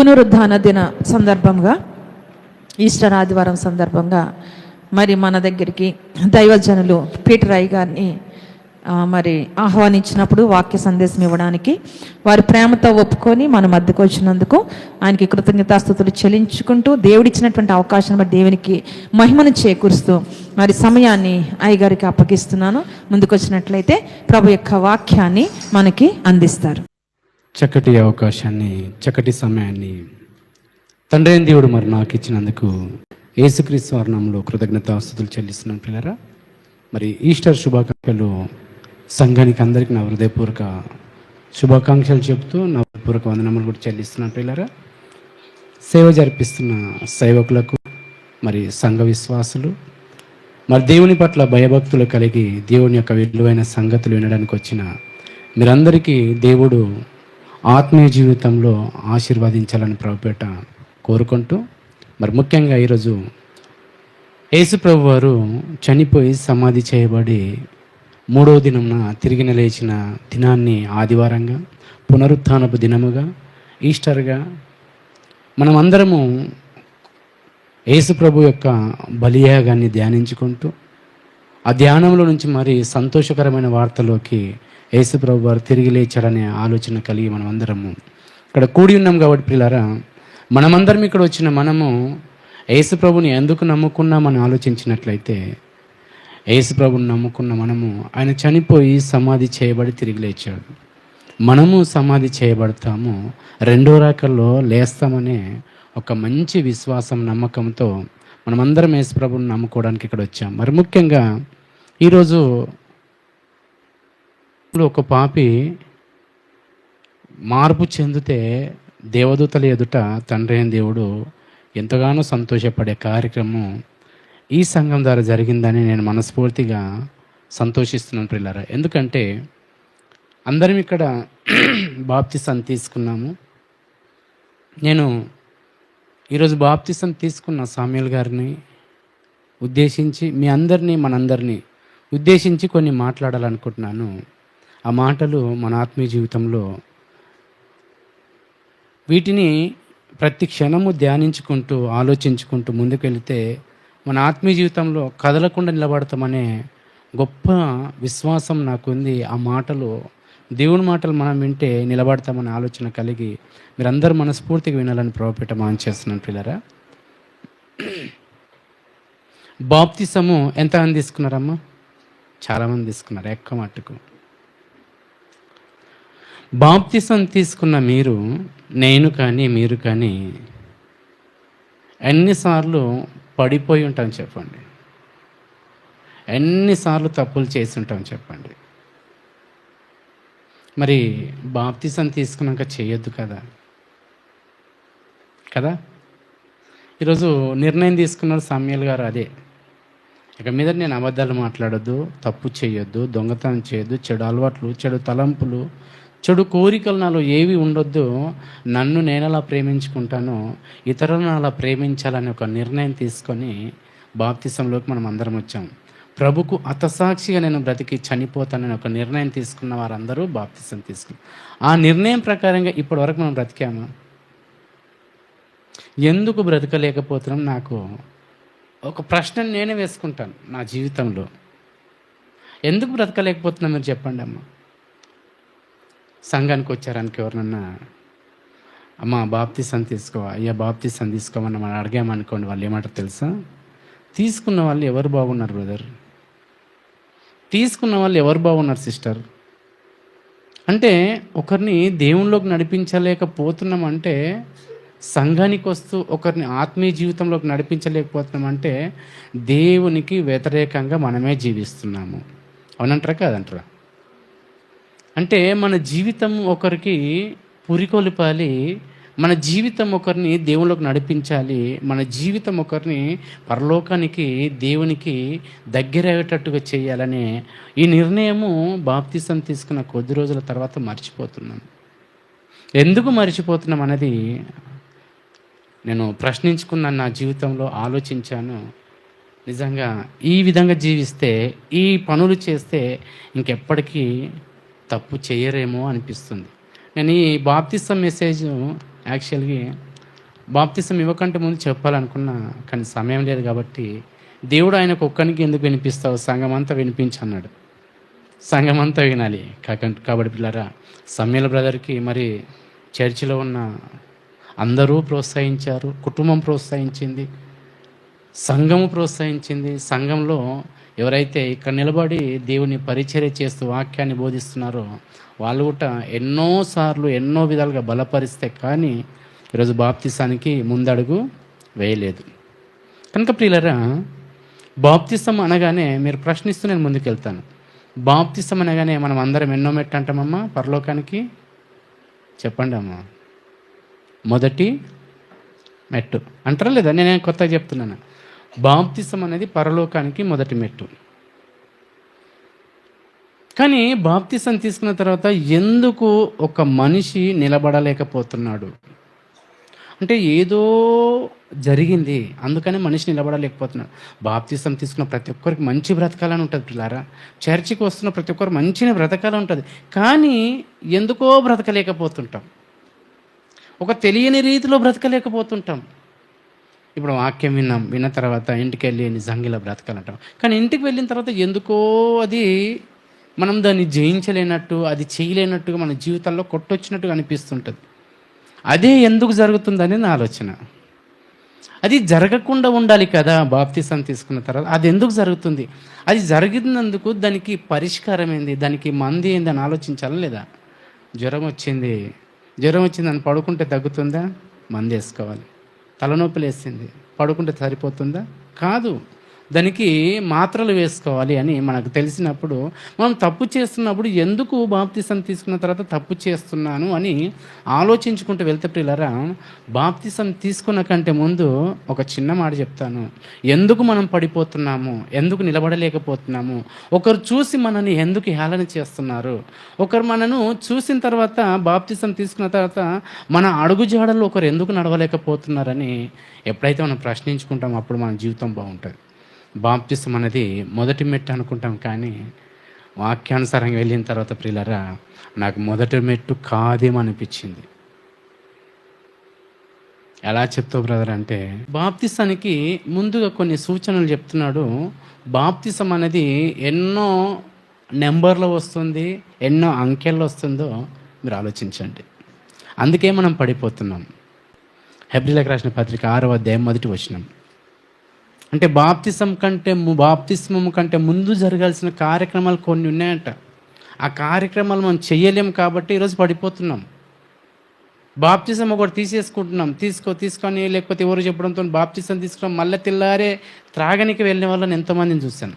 పునరుద్ధాన దిన సందర్భంగా, ఈస్టర్ ఆదివారం సందర్భంగా మరి మన దగ్గరికి దైవజనులు పీటర్ అయ్య గారిని మరి ఆహ్వానించినప్పుడు వాక్య సందేశం ఇవ్వడానికి వారి ప్రేమతో ఒప్పుకొని మన మధ్యకు వచ్చినందుకు ఆయనకి కృతజ్ఞతాస్తుతులు చెల్లించుకుంటూ దేవుడిచ్చినటువంటి అవకాశం బట్టి దేవునికి మహిమను చేకూరుస్తూ మరి సమయాన్ని అయ్యగారికి అప్పగిస్తున్నాను. ముందుకు వచ్చినట్లయితే ప్రభు యొక్క వాక్యాన్ని మనకి అందిస్తారు. చక్కటి అవకాశాన్ని, చక్కటి సమయాన్ని తండ్రి అయిన దేవుడు మరి నాకు ఇచ్చినందుకు యేసుక్రీస్తు వారి నామములో కృతజ్ఞతాస్తుతులు చెల్లిస్తున్నాను. పిల్లరా, మరి ఈస్టర్ శుభాకాంక్షలు సంఘానికి అందరికీ నా హృదయపూర్వక శుభాకాంక్షలు చెబుతూ నా పూర్వక వందనములు కూడా చెల్లిస్తున్నాను. పిల్లరా, సేవ జరిపిస్తున్న సేవకులకు, మరి సంఘ విశ్వాసులు, మరి దేవుని పట్ల భయభక్తులు కలిగి దేవుని యొక్క విలువైన సంగతులు వినడానికి వచ్చిన మీరందరికీ దేవుడు ఆత్మీయ జీవితంలో ఆశీర్వదించాలని ప్రభుపేట కోరుకుంటూ, మరి ముఖ్యంగా ఈరోజు యేసు ప్రభు వారు చనిపోయి సమాధి చేయబడి 3వ దినంన తిరిగి లేచిన దినాన్ని ఆదివారంగా, పునరుత్థానపు దినముగా, ఈస్టర్గా మనమందరము యేసు ప్రభు యొక్క బలియాగాన్ని ధ్యానించుకుంటూ ఆ ధ్యానంలో నుంచి మరి సంతోషకరమైన వార్తలోకి యేసు ప్రభు వారు తిరిగి లేచారనే ఆలోచన కలిగి మనమందరము ఇక్కడ కూడి ఉన్నాం. కాబట్టి పిల్లరా, మనమందరం ఇక్కడ వచ్చిన మనము యేసు ప్రభుని ఎందుకు నమ్ముకున్నామని ఆలోచించినట్లయితే, యేసు ప్రభుని నమ్ముకున్న మనము ఆయన చనిపోయి సమాధి చేయబడి తిరిగి లేచాడు. మనము సమాధి చేయబడతాము, రెండో రాకల్లో లేస్తామనే ఒక మంచి విశ్వాసం, నమ్మకంతో మనమందరం యేసు ప్రభుని నమ్ముకోవడానికి ఇక్కడ వచ్చాం. మరి ముఖ్యంగా ఈరోజు ఒక పాపి మార్పు చెందితే దేవదూతల ఎదుట తండ్రి అయిన దేవుడు ఎంతగానో సంతోషపడే కార్యక్రమం ఈ సంఘం ద్వారా జరిగిందని నేను మనస్ఫూర్తిగా సంతోషిస్తున్నాను పిల్లరా. ఎందుకంటే అందరం ఇక్కడ బాప్తిసం తీసుకున్నాము. నేను ఈరోజు బాప్తిసం తీసుకున్న సామ్యూల్ గారిని ఉద్దేశించి మీ అందరినీ, మనందరినీ ఉద్దేశించి కొన్ని మాట్లాడాలనుకుంటున్నాను. ఆ మాటలు మన ఆత్మీయ జీవితంలో వీటిని ప్రతి క్షణము ధ్యానించుకుంటూ, ఆలోచించుకుంటూ ముందుకు వెళితే మన ఆత్మీయ జీవితంలో కదలకుండా నిలబడతామనే గొప్ప విశ్వాసం నాకుంది. ఆ మాటలు, దేవుని మాటలు మనం వింటే నిలబడతామనే ఆలోచన కలిగి మీరందరూ మనస్ఫూర్తిగా వినాలని ప్రభుపేట మనం చేస్తున్నాను పిల్లరా. బాప్తిసము ఎంతమంది తీసుకున్నారమ్మా? చాలామంది తీసుకున్నారు, ఎక్కువ మట్టుకు. బాప్తిసం తీసుకున్న మీరు, నేను కానీ మీరు కానీ ఎన్నిసార్లు పడిపోయి ఉంటాం చెప్పండి? ఎన్నిసార్లు తప్పులు చేసి ఉంటాం చెప్పండి? మరి బాప్తిసం తీసుకున్నాక చేయొద్దు కదా కదా ఈరోజు నిర్ణయం తీసుకున్నారు సామ్యూల్ గారు. అదే ఇక మీద నేను అబద్ధాలు మాట్లాడొద్దు, తప్పు చేయొద్దు, దొంగతనం చేయొద్దు, చెడు అలవాట్లు, చెడు తలంపులు, చెడు కోరికలు నాలో ఏవి ఉండొద్దు, నన్ను నేను అలా ప్రేమించుకుంటానో ఇతరులను అలా ప్రేమించాలని ఒక నిర్ణయం తీసుకొని బాప్తిసంలోకి మనం అందరం వచ్చాం. ప్రభుకు హతసాక్షిగా నేను బ్రతికి చనిపోతానని ఒక నిర్ణయం తీసుకున్న వారందరూ బాప్తిసం తీసుకున్నారు. ఆ నిర్ణయం ప్రకారంగా ఇప్పటి వరకు మనం బ్రతికామా? ఎందుకు బ్రతకలేకపోతున్నాం? నాకు ఒక ప్రశ్న నేనే వేసుకుంటాను నా జీవితంలో. ఎందుకు బ్రతకలేకపోతున్నాం మీరు చెప్పండి అమ్మ. సంఘానికి వచ్చారానికి ఎవరినన్నా అమ్మ బాప్తిసం తీసుకో, అయ్యా బాప్తిసం తీసుకోమని మనం అడిగామనుకోండి, వాళ్ళు ఏమంటారు తెలుసా? తీసుకున్న వాళ్ళు ఎవరు బాగున్నారు బ్రదర్? తీసుకున్న వాళ్ళు ఎవరు బాగున్నారు సిస్టర్? అంటే ఒకరిని దేవునిలోకి నడిపించలేకపోతున్నామంటే, సంఘానికి వస్తూ ఒకరిని ఆత్మీయ జీవితంలోకి నడిపించలేకపోతున్నామంటే దేవునికి వ్యతిరేకంగా మనమే జీవిస్తున్నాము. అవునంటారా కాదంటారా? అంటే మన జీవితం ఒకరికి పురికొలిపాలి, మన జీవితం ఒకరిని దేవుళ్ళకి నడిపించాలి, మన జీవితం ఒకరిని పరలోకానికి, దేవునికి దగ్గర అయ్యేటట్టుగా చేయాలనే ఈ నిర్ణయము బాప్తిసం తీసుకున్న కొద్ది రోజుల తర్వాత మర్చిపోతున్నాం. ఎందుకు మర్చిపోతున్నాం అనేది నేను ప్రశ్నించుకున్నాను, నా జీవితంలో ఆలోచించాను. నిజంగా ఈ విధంగా జీవిస్తే, ఈ పనులు చేస్తే ఇంకెప్పటికీ తప్పు చేయరేమో అనిపిస్తుంది. నేను ఈ బాప్తిసం మెసేజ్ యాక్చువల్గా బాప్తిసం ఇవ్వకంటే ముందు చెప్పాలనుకున్నా, కానీ సమయం లేదు కాబట్టి దేవుడు ఆయనకు ఒక్కనికి ఎందుకు వినిపిస్తావు, సంఘం అంతా వినిపించి అన్నాడు. సంఘం అంతా వినాలి కాబట్టి పిల్లరా, సమయల బ్రదర్కి మరి చర్చిలో ఉన్న అందరూ ప్రోత్సహించారు, కుటుంబం ప్రోత్సహించింది, సంఘము ప్రోత్సహించింది. సంఘంలో ఎవరైతే ఇక్కడ నిలబడి దేవుని పరిచర్య చేస్తూ వాక్యాన్ని బోధిస్తున్నారో వాళ్ళు కూడా ఎన్నోసార్లు ఎన్నో విధాలుగా బలపరిస్తే కానీ ఈరోజు బాప్తిసానికి ముందడుగు వేయలేదు. కనుక ప్రియులరా, బాప్తిసం అనగానే మీరు ప్రశ్నిస్తూ నేను ముందుకెళ్తాను. బాప్తిసం అనగానే మనం అందరం ఎన్నో మెట్టు అంటామమ్మా పరలోకానికి? చెప్పండి అమ్మా. మొదటి మెట్టు అంటారా లేదా? నేనేం కొత్తగా చెప్తున్నాను. బాప్తిసం అనేది పరలోకానికి మొదటి మెట్టు. కానీ బాప్తిసం తీసుకున్న తర్వాత ఎందుకు ఒక మనిషి నిలబడలేకపోతున్నాడు అంటే ఏదో జరిగింది, అందుకని మనిషి నిలబడలేకపోతున్నాడు. బాప్తిసం తీసుకున్న ప్రతి ఒక్కరికి మంచి బ్రతకాలని ఉంటుంది పిల్లారా. చర్చికి వస్తున్న ప్రతి ఒక్కరు మంచిగా బ్రతకాలని ఉంటుంది, కానీ ఎందుకో బ్రతకలేకపోతుంటాం. ఒక తెలియని రీతిలో బ్రతకలేకపోతుంటాం. ఇప్పుడు వాక్యం విన్న తర్వాత ఇంటికి వెళ్ళి నిజంగా ఇలా బ్రతకాలంటాం, కానీ ఇంటికి వెళ్ళిన తర్వాత ఎందుకో అది మనం దాన్ని జయించలేనట్టు, అది చేయలేనట్టుగా మన జీవితాల్లో కొట్టొచ్చినట్టుగా అనిపిస్తుంటుంది. అదే ఎందుకు జరుగుతుందని నా ఆలోచన. అది జరగకుండా ఉండాలి కదా బాప్తిసం తీసుకున్న తర్వాత. అది ఎందుకు జరుగుతుంది? అది జరిగినందుకు దానికి పరిష్కారం ఏంది, దానికి మంది ఏంది అని ఆలోచించాలా లేదా? జ్వరం వచ్చిందని పడుకుంటే తగ్గుతుందా? మంది వేసుకోవాలి. తలనొప్పి వేసింది, పడుకుంటే సరిపోతుందా? కాదు, దానికి మాత్రలు వేసుకోవాలి అని మనకు తెలిసినప్పుడు, మనం తప్పు చేస్తున్నప్పుడు ఎందుకు బాప్తిసం తీసుకున్న తర్వాత తప్పు చేస్తున్నాను అని ఆలోచించుకుంటూ వెళ్తే ప్రియులారా, బాప్తిసం తీసుకున్న కంటే ముందు ఒక చిన్న మాట చెప్తాను. ఎందుకు మనం పడిపోతున్నాము, ఎందుకు నిలబడలేకపోతున్నాము, ఒకరు చూసి మనని ఎందుకు హేళన చేస్తున్నారు, ఒకరు మనను చూసిన తర్వాత బాప్తిసం తీసుకున్న తర్వాత మన అడుగుజాడల్లో ఒకరు ఎందుకు నడవలేకపోతున్నారని ఎప్పుడైతే మనం ప్రశ్నించుకుంటామో అప్పుడు మన జీవితం బాగుంటుంది. బాప్తిసం అనేది మొదటి మెట్టు అనుకుంటాం, కానీ వాక్యానుసారంగా వెళ్ళిన తర్వాత ప్రియులరా, నాకు మొదటి మెట్టు కాదేమనిపించింది. ఎలా చెప్తావు బ్రదర్ అంటే, బాప్తిసానికి ముందుగా కొన్ని సూచనలు చెప్తున్నాడు. బాప్తిసం అనేది ఎన్నో నెంబర్లో వస్తుంది, ఎన్నో అంకెల్లో వస్తుందో మీరు ఆలోచించండి. అందుకే మనం పడిపోతున్నాం. హెబ్రీలకు రాసిన పత్రిక 6వ అధ్యాయం 1వ వచనం. అంటే బాప్తిస్మం కంటే ముందు జరగాల్సిన కార్యక్రమాలు కొన్ని ఉన్నాయంట. ఆ కార్యక్రమాలు మనం చెయ్యలేము కాబట్టి ఈరోజు పడిపోతున్నాం. బాప్తిసం ఒకటి తీసేసుకుంటున్నాం, తీసుకొని లేకపోతే ఎవరు చెప్పడంతో బాప్తిసం తీసుకున్నాం, మళ్ళీ తెల్లారే త్రాగనికి వెళ్ళిన వాళ్ళని ఎంతోమందిని చూశాను.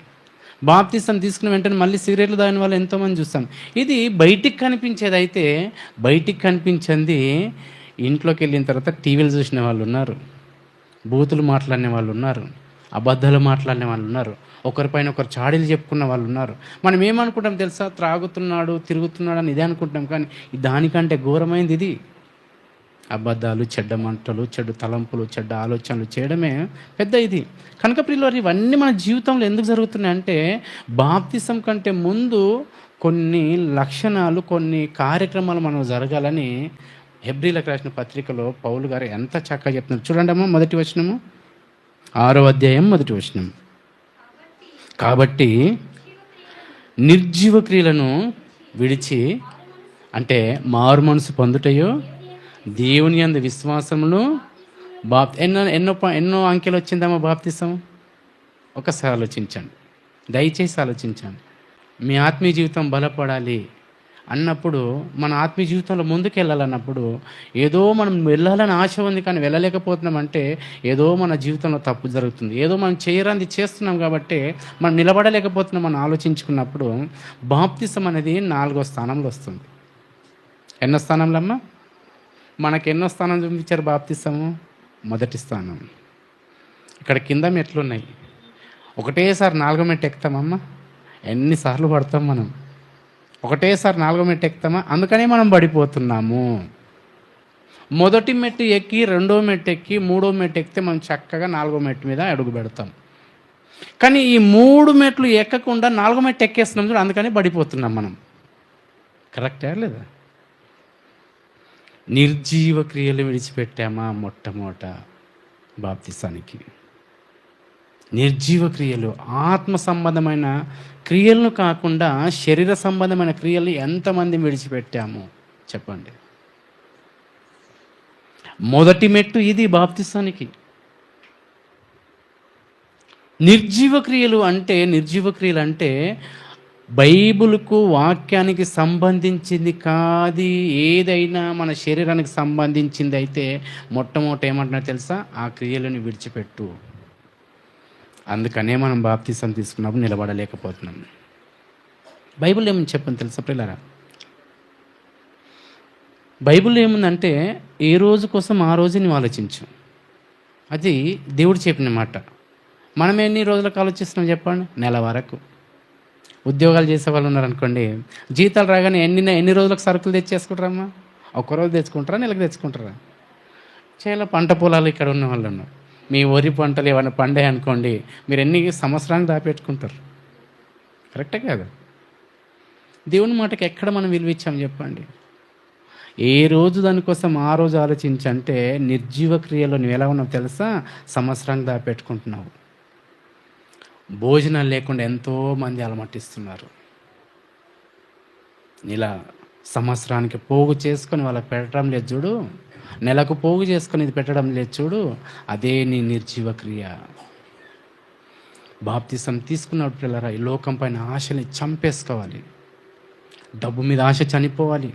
బాప్తిసం తీసుకున్న వెంటనే మళ్ళీ సిగరెట్లు తాగిన వాళ్ళు ఎంతోమంది చూస్తాం. ఇది బయటికి కనిపించేది. అయితే బయటికి కనిపించింది ఇంట్లోకి వెళ్ళిన తర్వాత టీవీలు చూసిన వాళ్ళు ఉన్నారు, బూతులు మాట్లాడిన వాళ్ళు ఉన్నారు, అబద్ధాలు మాట్లాడిన వాళ్ళు ఉన్నారు, ఒకరిపైన ఒకరు చాడీలు చెప్పుకున్న వాళ్ళు ఉన్నారు. మనం ఏమనుకుంటాం తెలుసా? త్రాగుతున్నాడు, తిరుగుతున్నాడు అని ఇదే అనుకుంటాం, కానీ దానికంటే ఘోరమైంది ఇది. అబద్ధాలు, చెడ్డ మంటలు, చెడు తలంపులు, చెడ్డ ఆలోచనలు చేయడమే పెద్ద ఇది. కనుక ప్రియులారా, ఇవన్నీ మన జీవితంలో ఎందుకు జరుగుతున్నాయంటే బాప్తిసం కంటే ముందు కొన్ని లక్షణాలు, కొన్ని కార్యక్రమాలు మనం జరగాలని హెబ్రీలకు రాసిన పత్రికలో పౌలు గారు ఎంత చక్కగా చెప్తున్నారు. చూడండి అమ్మా, మొదటి వచనము 6వ అధ్యాయం 1వ వచనం. కాబట్టి నిర్జీవ క్రియలను విడిచి, అంటే మారు మనసు పొందుటయో దేవుని యందు విశ్వాసమును ఎన్నో అంకెలు వచ్చిందమ్మా బాప్తిసం. ఒకసారి ఆలోచించండి, దయచేసి ఆలోచించండి. మీ ఆత్మీయ జీవితం బలపడాలి అన్నప్పుడు, మన ఆత్మీయ జీవితంలో ముందుకెళ్ళాలన్నప్పుడు ఏదో మనం వెళ్ళాలని ఆశ ఉంది కానీ వెళ్ళలేకపోతున్నామంటే ఏదో మన జీవితంలో తప్పు జరుగుతుంది, ఏదో మనం చేయరాంది చేస్తున్నాం కాబట్టి మనం నిలబడలేకపోతున్నాం అని ఆలోచించుకున్నప్పుడు బాప్తిసం అనేది 4వ స్థానంలో వస్తుంది. ఎన్నో స్థానంలో అమ్మా? మనకు ఎన్నో స్థానం చూపించారు బాప్తిసము? మొదటి స్థానం. ఇక్కడ కింద మెట్లున్నాయి, ఒకటేసారి 4వ మెట్టు ఎక్కుతామమ్మా? ఎన్నిసార్లు పడతాం మనం? ఒకటేసారి 4వ మెట్టు ఎక్కుతామా? అందుకనే మనం పడిపోతున్నాము. మొదటి మెట్టు ఎక్కి 2వ మెట్టు ఎక్కి 3వ మెట్టు ఎక్కితే మనం చక్కగా 4వ మెట్టు మీద అడుగు పెడతాం. కానీ ఈ 3 మెట్లు ఎక్కకుండా 4వ మెట్టు ఎక్కేస్తున్నాం చూడు, అందుకని పడిపోతున్నాం మనం. కరెక్టా లేదా? నిర్జీవ క్రియలు విడిచిపెట్టామా మొట్టమొదట బాప్తిసానికి? నిర్జీవ క్రియలు, ఆత్మ సంబంధమైన క్రియలను కాకుండా శరీర సంబంధమైన క్రియలు ఎంతమంది విడిచిపెట్టాము చెప్పండి. మొదటి మెట్టు ఇది బాప్తిసానికి. నిర్జీవ క్రియలు అంటే బైబిల్కు, వాక్యానికి సంబంధించింది కాదు ఏదైనా మన శరీరానికి సంబంధించింది అయితే మొట్టమొదట ఏమంటున్నా తెలుసా? ఆ క్రియలను విడిచిపెట్టు. అందుకనే మనం బాప్తిసం తీసుకున్నప్పుడు నిలబడలేకపోతున్నాం. బైబిల్ ఏమని చెప్పని తెలుసా ప్రియులారా? బైబిల్ ఏముందంటే ఏ రోజు కోసం ఆ రోజు నువ్వు ఆలోచించు. అది దేవుడు చెప్పిన మాట. మనం ఎన్ని రోజులకు ఆలోచిస్తున్నాం చెప్పండి? నెల వరకు. ఉద్యోగాలు చేసే వాళ్ళు ఉన్నారనుకోండి, జీతాలు రాగానే ఎన్ని రోజులకు సరుకులు తెచ్చేసుకుంటారమ్మా? ఒక్కరోజు తెచ్చుకుంటారా, నెలకు తెచ్చుకుంటారా? చేయాల పంట పొలాలు ఇక్కడ ఉన్న వాళ్ళు ఉన్నారు. మీ వరి పంటలు ఏమైనా పండాయి అనుకోండి, మీరు ఎన్ని సంవత్సరానికి దాపెట్టుకుంటారు? కరెక్టే కాదు? దేవుని మాటకి ఎక్కడ మనం విలువ ఇచ్చాం చెప్పండి? ఏ రోజు దానికోసం ఆ రోజు ఆలోచించంటే నిర్జీవ క్రియలో నువ్వు ఎలా ఉన్నావు తెలుసా? సంవత్సరానికి దాపెట్టుకుంటున్నావు. భోజనాలు లేకుండా ఎంతోమంది అలమటిస్తున్నారు. ఇలా సంవత్సరానికి పోగు చేసుకొని వాళ్ళకి పెట్టడం లేదు చూడు, నెలకు పోగు చేసుకొని ఇది పెట్టడం లేదు చూడు, అదే నీ నిర్జీవ క్రియ. బాప్తిసం తీసుకున్నప్పుడు పిల్లరా, ఈ లోకం పైన ఆశని చంపేసుకోవాలి. డబ్బు మీద ఆశ చనిపోవాలి,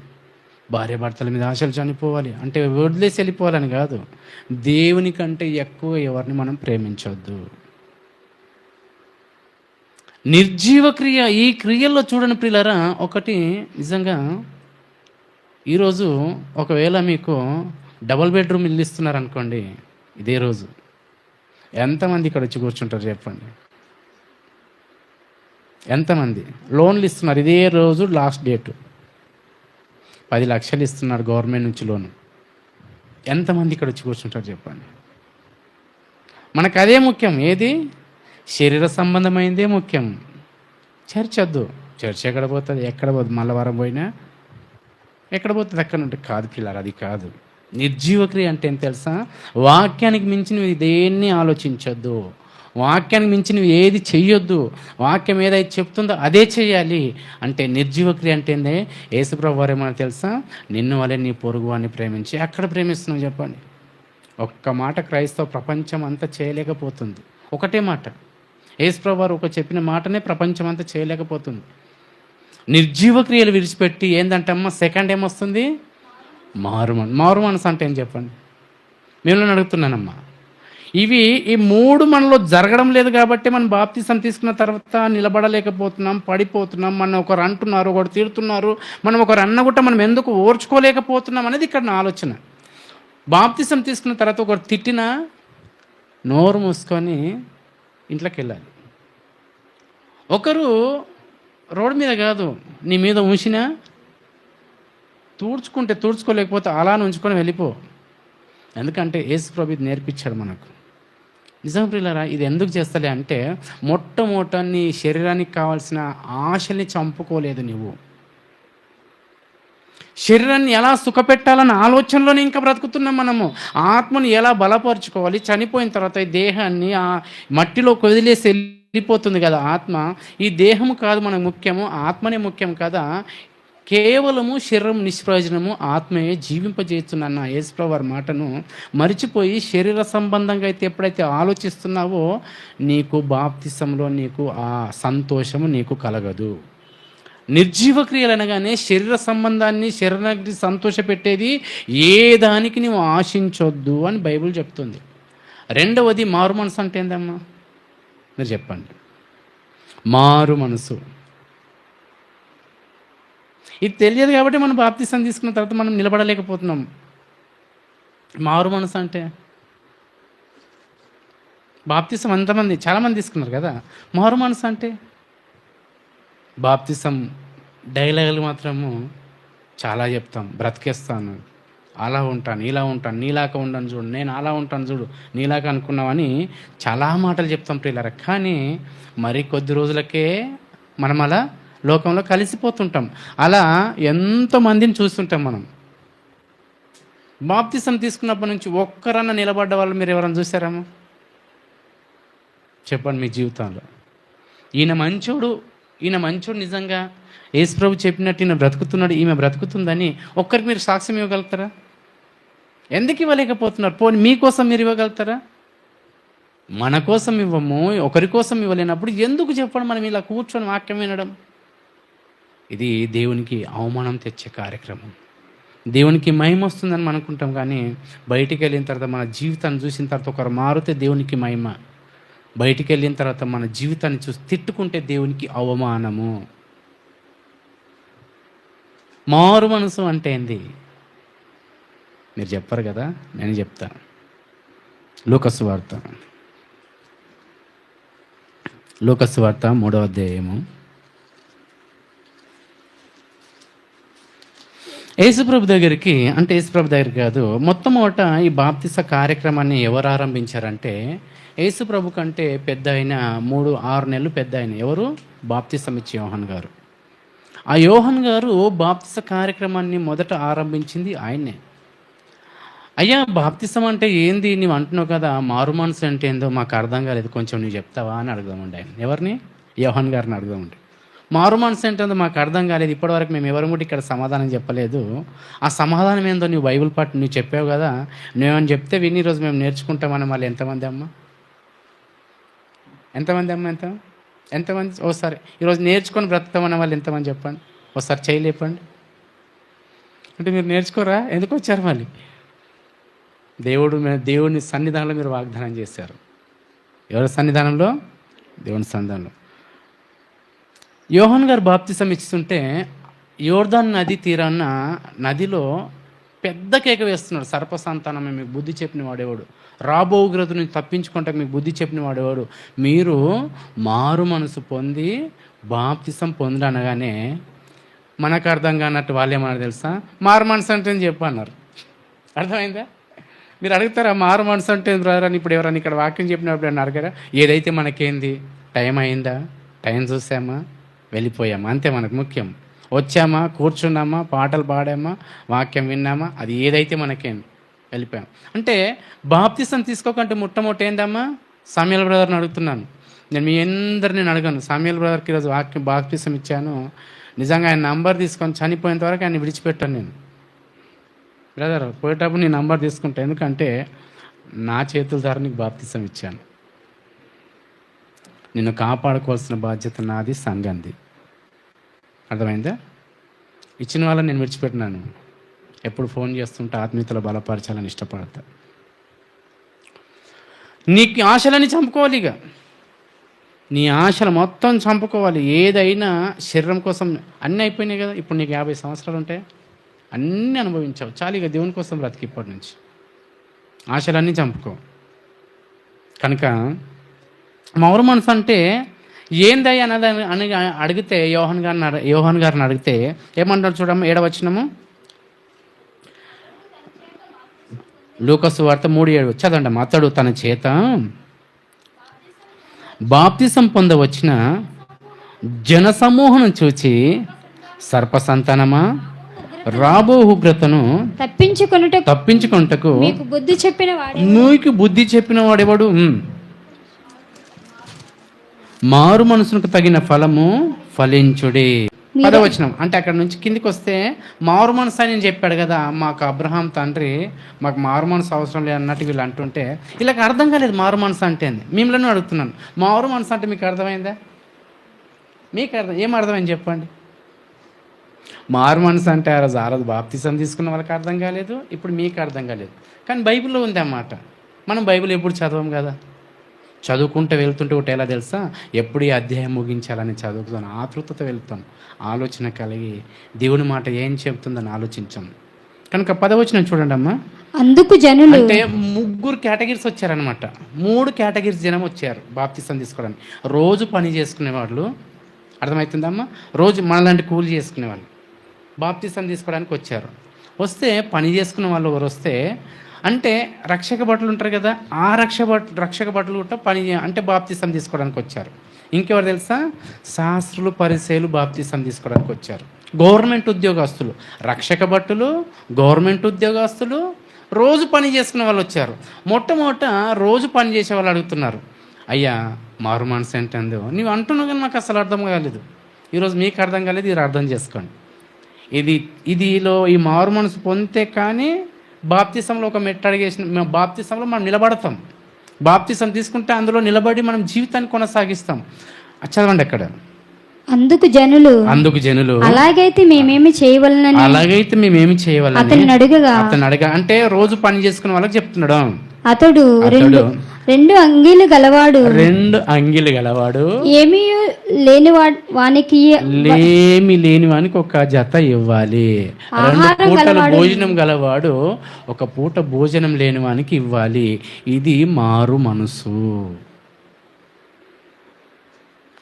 భార్య భర్తల మీద ఆశలు చనిపోవాలి. అంటే వదిలేసి వెళ్ళిపోవాలని కాదు, దేవుని కంటే ఎక్కువ ఎవరిని మనం ప్రేమించవద్దు. నిర్జీవ క్రియ, ఈ క్రియల్లో చూడని ప్రియులారా, ఒకటి నిజంగా ఈరోజు ఒకవేళ మీకు డబుల్ బెడ్రూమ్ ఇల్లు ఇస్తున్నారు అనుకోండి, ఇదే రోజు ఎంతమంది ఇక్కడ వచ్చి కూర్చుంటారు చెప్పండి? ఎంతమంది? లోన్లు ఇస్తున్నారు ఇదే రోజు, లాస్ట్ డేటు 10 లక్షలు ఇస్తున్నారు గవర్నమెంట్ నుంచి లోను. ఎంతమంది ఇక్కడ వచ్చి కూర్చుంటారు చెప్పండి? మనకు అదే ముఖ్యం. ఏది? శరీర సంబంధమైనదే ముఖ్యం. చర్చ్ వద్దు. చర్చ్ ఎక్కడ పోతుంది? ఎక్కడ పోతుంది? మల్లవారం పోయినా ఎక్కడ పోతుంది? అక్కడ ఉంటే కాదు పిల్లలు, అది కాదు. నిర్జీవ క్రియ అంటే ఏం తెలుసా? వాక్యానికి మించి నువ్వు దేన్ని ఆలోచించొద్దు, వాక్యానికి మించి నువ్వు ఏది చెయ్యొద్దు, వాక్యం ఏదైతే చెప్తుందో అదే చెయ్యాలి. అంటే నిర్జీవ క్రియ అంటే ఏందే? యేసుప్రభు వారు ఏమన్నా తెలుసా? నిన్ను వలె నీ పొరుగు అని ప్రేమించి. ఎక్కడ ప్రేమిస్తున్నావు చెప్పండి? ఒక్క మాట క్రైస్తవ ప్రపంచం అంతా చేయలేకపోతుంది. ఒకటే మాట, యేసుప్రభు వారు ఒక చెప్పిన మాటనే ప్రపంచం అంతా చేయలేకపోతుంది. నిర్జీవ క్రియలు విడిచిపెట్టి ఏందంటమ్మా? సెకండ్ ఏమొస్తుంది? మారు మనసు అంటే ఏం చెప్పండి? మిమ్మల్ని అడుగుతున్నానమ్మా. ఈ 3 మనలో జరగడం లేదు కాబట్టి మనం బాప్తిసం తీసుకున్న తర్వాత నిలబడలేకపోతున్నాం, పడిపోతున్నాం. మనం ఒకరు అంటున్నారు, ఒకరు తిడుతున్నారు, మనం ఒకరు అన్నగుట్ట మనం ఎందుకు ఓర్చుకోలేకపోతున్నాం అనేది ఇక్కడ నా ఆలోచన. బాప్తిసం తీసుకున్న తర్వాత ఒకరు తిట్టినా నోరు మూసుకొని ఇంట్లోకి వెళ్ళాలి. ఒకరు రోడ్డు మీద కాదు, నీ మీద ఉంచినా తుడుచుకోలేకపోతే అలా ఉంచుకొని వెళ్ళిపో. ఎందుకంటే యేసు ప్రభు ఇది నేర్పించాడు మనకు. నిజం ప్రియులారా, ఇది ఎందుకు చేస్తలే అంటే మొట్టమొదట నీ శరీరానికి కావాల్సిన ఆశల్ని చంపుకోలేదు నువ్వు. శరీరాన్ని ఎలా సుఖపెట్టాలన్న ఆలోచనలోనే ఇంకా బ్రతుకుతున్నాం మనము. ఆత్మను ఎలా బలపరుచుకోవాలి, చనిపోయిన తర్వాత ఈ దేహాన్ని ఆ మట్టిలో వదిలేసి వెళ్ళిపోతుంది కదా ఆత్మ. ఈ దేహము కాదు మనకు ముఖ్యము, ఆత్మనే ముఖ్యం కదా. కేవలము శరీరం నిష్ప్రయోజనము, ఆత్మయే జీవింపజేస్తున్న యేసుప్రభు వారి మాటను మరిచిపోయి శరీర సంబంధంగా అయితే ఎప్పుడైతే ఆలోచిస్తున్నావో నీకు బాప్తిసంలో నీకు ఆ సంతోషము నీకు కలగదు. నిర్జీవ క్రియలు అనగానే శరీర సంబంధాన్ని, శరీరానికి సంతోషపెట్టేది ఏ దానికి నువ్వు ఆశించొద్దు అని బైబిల్ చెప్తుంది. రెండవది మారు మనసు అంటే ఏందమ్మా? మీరు చెప్పండి. మారు మనసు ఇది తెలియదు కాబట్టి మనం బాప్తిసం తీసుకున్న తర్వాత మనం నిలబడలేకపోతున్నాం. మారు మనసు అంటే బాప్తిసం చాలామంది తీసుకున్నారు కదా. మారు మనసు అంటే బాప్తిసం డైలాగులు మాత్రము చాలా చెప్తాం, బ్రతికేస్తాను, అలా ఉంటాను, ఇలా ఉంటాను, నీలాగా ఉండను చూడు, నేను అలా ఉంటాను చూడు, నీలాగా అనుకున్నామని చాలా మాటలు చెప్తాం ప్రియులారా. కానీ మరి కొద్ది రోజులకే మనం అలా లోకంలో కలిసిపోతుంటాం. అలా ఎంతోమందిని చూస్తుంటాం మనం. బాప్తిసం తీసుకున్నప్పటి నుంచి ఒక్కరన్నా నిలబడ్డ వాళ్ళు మీరు ఎవరైనా చూసారామో? చెప్పండి మీ జీవితంలో. ఈయన మంచోడు నిజంగా యేసుప్రభు చెప్పినట్టు ఈయన బ్రతుకుతున్నాడు, ఈమె బ్రతుకుతుందని ఒక్కరికి మీరు సాక్ష్యం ఇవ్వగలుగుతారా? ఎందుకు ఇవ్వలేకపోతున్నారు? పోనీ మీకోసం మీరు ఇవ్వగలుగుతారా? మన కోసం ఇవ్వము, ఒకరి కోసం ఇవ్వలేనప్పుడు ఎందుకు చెప్పడం మనం ఇలా కూర్చొని వాక్యం వినడం? ఇది దేవునికి అవమానం తెచ్చే కార్యక్రమం. దేవునికి మహిమ వస్తుందని మనం అనుకుంటాం, కానీ బయటికి వెళ్ళిన తర్వాత మన జీవితాన్ని చూసిన తర్వాత ఒకరు మారితే దేవునికి మహిమ, బయటికి వెళ్ళిన తర్వాత మన జీవితాన్ని చూసి తిట్టుకుంటే దేవునికి అవమానము. మారు మనసు అంటే ఏంది? మీరు చెప్పరు కదా, నేను చెప్తాను. లూకాసు వార్త 3వ అధ్యాయము. యేసుప్రభు దగ్గరికి, అంటే యేసుప్రభు దగ్గర కాదు, మొట్టమొదట ఈ బాప్తిస కార్యక్రమాన్ని ఎవరు ఆరంభించారంటే, యేసుప్రభు కంటే పెద్ద అయిన 3-6 నెలలు పెద్ద అయిన ఎవరు? బాప్తిసం ఇచ్చే యోహాన్ గారు. ఆ యోహాన్ గారు బాప్తిస కార్యక్రమాన్ని మొదట ఆరంభించింది ఆయన్నే. అయ్యా, బాప్తిసం అంటే ఏంది నువ్వు అంటున్నావు కదా, మారు మనసు అంటే ఏందో మాకు అర్థం కాలేదు, కొంచెం నువ్వు చెప్తావా అని అడుగుదామండి ఆయన. ఎవరిని? యోహాన్ గారిని అడుగుదామండి. మారు మనసు ఏంటో మాకు అర్థం కాలేదు, ఇప్పటివరకు మేము ఎవరు కూడా ఇక్కడ సమాధానం చెప్పలేదు. ఆ సమాధానం ఏందో నువ్వు బైబిల్ పాటు నువ్వు చెప్పావు కదా, నువ్వేమని చెప్తే విని ఈరోజు మేము నేర్చుకుంటామని. మళ్ళీ ఎంతమంది అమ్మ? ఎంతమంది ఓసారి ఈరోజు నేర్చుకొని బ్రతుకుతామన్న వాళ్ళు ఎంతమంది చెప్పండి? ఒకసారి చేయలేపండి. అంటే మీరు నేర్చుకోరా? ఎందుకు వచ్చారు మళ్ళీ? దేవుని సన్నిధానంలో మీరు వాగ్దానం చేశారు. ఎవరి సన్నిధానంలో? దేవుని సన్నిధానంలో. యోహాన్ గారు బాప్తిసం ఇస్తుంటే యోర్దాన్ నది తీరాన నదిలో పెద్ద కేక వేస్తున్నాడు. సర్పసంతానమే, మీకు బుద్ధి చెప్పిన వాడేవాడు, రాబో ఉగ్రత నుంచి తప్పించుకుంటే మీకు బుద్ధి చెప్పిన వాడేవాడు, మీరు మారు మనసు పొంది బాప్తిసం పొందడం అనగానే మనకు అర్థం కానట్టు వాళ్ళు ఏమన్నారు తెలుసా? మారు మనసు అంటే చెప్పన్నారు. అర్థమైందా? మీరు అడుగుతారా మారు మనసు అంటే బ్రదర్ అని? ఇప్పుడు ఎవరైనా ఇక్కడ వాక్యం చెప్పినప్పుడు అని అడగరా? ఏదైతే మనకేంది, టైం అయిందా, టైం చూసామా, వెళ్ళిపోయామా, అంతే మనకు ముఖ్యం. వచ్చామా, కూర్చున్నామా, పాటలు పాడామా, వాక్యం విన్నామా, అది ఏదైతే మనకేంది, వెళ్ళిపోయాం. అంటే బాప్తిసం తీసుకోకంటే మొట్టమొదటి ఏందమ్మా? సామ్యూయల్ బ్రదర్ని అడుగుతున్నాను నేను. మీ అందరు నేను అడగాను. సామ్యూయల్ బ్రదర్కి ఈరోజు బాప్తిసం ఇచ్చాను, నిజంగా ఆయన నంబర్ తీసుకొని చనిపోయేంత వరకు ఆయన విడిచిపెట్టాను నేను. బ్రదర్ పోయేటప్పుడు నీ నంబర్ తీసుకుంటా, ఎందుకంటే నా చేతుల ద్వారా నీకు బాప్తిసం ఇచ్చాను. నిన్ను కాపాడుకోవాల్సిన బాధ్యత నాది, సంఘంది. అర్థమైందా? ఇచ్చిన వాళ్ళని నేను విడిచిపెట్టినాను. ఎప్పుడు ఫోన్ చేస్తుంటే ఆత్మీయతలో బలపరచాలని ఇష్టపడతా. నీకు ఆశలని చంపుకోవాలి, ఇక నీ ఆశలు మొత్తం చంపుకోవాలి. ఏదైనా శరీరం కోసం అన్నీ అయిపోయినాయి కదా. ఇప్పుడు నీకు 50 సంవత్సరాలు ఉంటాయి, అన్నీ అనుభవించావు, చాలు ఇక దేవుని కోసం బ్రతికి ఇప్పటి నుంచి. ఆశలన్నీ చంపుకో. కనుక మారు మనసు అంటే ఏందయ్య అన్నది అని అడిగితే, యోహాన్ గారిని అడిగితే ఏమంటారు చూడమ్మ, 7వ వచనము, లూకాసు వార్త 3:7 చదవండి. అతడు తన చేత బాప్తిసం పొందవచ్చిన జనసమూహం చూచి, సర్పసంతానమా, రాబో ఉగ్రతను తప్పించుకొనుటకు నీకు బుద్ధి చెప్పిన వాడెవడు? మారు మనసుకు తగిన ఫలము ఫలించుడి. 10వ వచనం అంటే అక్కడ నుంచి కిందికి వస్తే మారు మనసు అని చెప్పాడు కదా. మాకు అబ్రహాం తండ్రి మాకు మారు మనసు అవసరం లేదు అన్నట్టు వీళ్ళు అంటుంటే వీళ్ళకి అర్థం కాలేదు మారు మనసు అంటే అని. మిమ్మల్ని అడుగుతున్నాను, మారు మనసు అంటే మీకు అర్థమైందా? మీకు ఏం అర్థమైంది చెప్పండి. మారు మనసు అంటే ఆ రోజు బాప్తిసం తీసుకున్న వాళ్ళకి అర్థం కాలేదు, ఇప్పుడు మీకు అర్థం కాలేదు, కానీ బైబిల్లో ఉంది అన్నమాట. మనం బైబిల్ ఎప్పుడు చదవం కదా, చదువుకుంటూ వెళ్తుంటే ఒకటి ఎలా తెలుసా, ఎప్పుడు ఈ అధ్యాయం ముగించాలని చదువుతాను, ఆతృతతో వెళ్తాను, ఆలోచన కలిగి దేవుని మాట ఏం చెప్తుందని ఆలోచించాం. కనుక 10వ వచనం చూడండి అమ్మా. అందుకు జనులు అంటే 3 కేటగిరీస్ వచ్చారనమాట. 3 కేటగిరీస్ జనం వచ్చారు బాప్తిసం తీసుకోవడానికి. రోజు పని చేసుకునే వాళ్ళు, అర్థమవుతుందమ్మా, రోజు మనలాంటి కూలి చేసుకునేవాళ్ళు బాప్తిసం తీసుకోవడానికి వచ్చారు. వస్తే పని చేసుకునే వాళ్ళు ఎవరు వస్తే అంటే రక్షక భటులు ఉంటారు కదా, ఆ రక్షక భటులు కూడా పని అంటే బాప్తిసం తీసుకోవడానికి వచ్చారు. ఇంకెవరు తెలుసా? శాస్త్రులు, పరిసయ్యులు బాప్తిసం తీసుకోవడానికి వచ్చారు. గవర్నమెంట్ ఉద్యోగస్తులు, రక్షక భటులు, గవర్నమెంట్ ఉద్యోగస్తులు, రోజు పని చేసుకునే వాళ్ళు వచ్చారు. మొట్టమొదట రోజు పని చేసే వాళ్ళు అడుగుతున్నారు, అయ్యా మారు మనసు ఏంటందో నీవు అంటున్నావు కానీ నాకు అసలు అర్థం కాలేదు. ఈరోజు మీకు అర్థం కాలేదు, ఇది అర్థం చేసుకోండి. ఇదిలో ఈ మారు మనసు పొందితే కానీ బాప్తిసంలో ఒక మెట్టు అడిగేసిన బాప్తిసంలో మనం నిలబడతాం. బాప్తిసం తీసుకుంటే అందులో నిలబడి మనం జీవితాన్ని కొనసాగిస్తాం. చదవండి అక్కడ. అందుకు జనులు అలాగైతే మేమేమి చేయవలనని అతన్ని అడగగా అంటే రోజు పని చేసుకునే వాళ్ళకి చెప్తున్నాడు. అతడు రెండు అంగీలు గలవాడు ఏమీ లేని వానికి ఒక జత ఇవ్వాలి. 2 పూటల భోజనం గలవాడు ఒక పూట భోజనం లేని వానికి ఇవ్వాలి. ఇది మారు మనసు.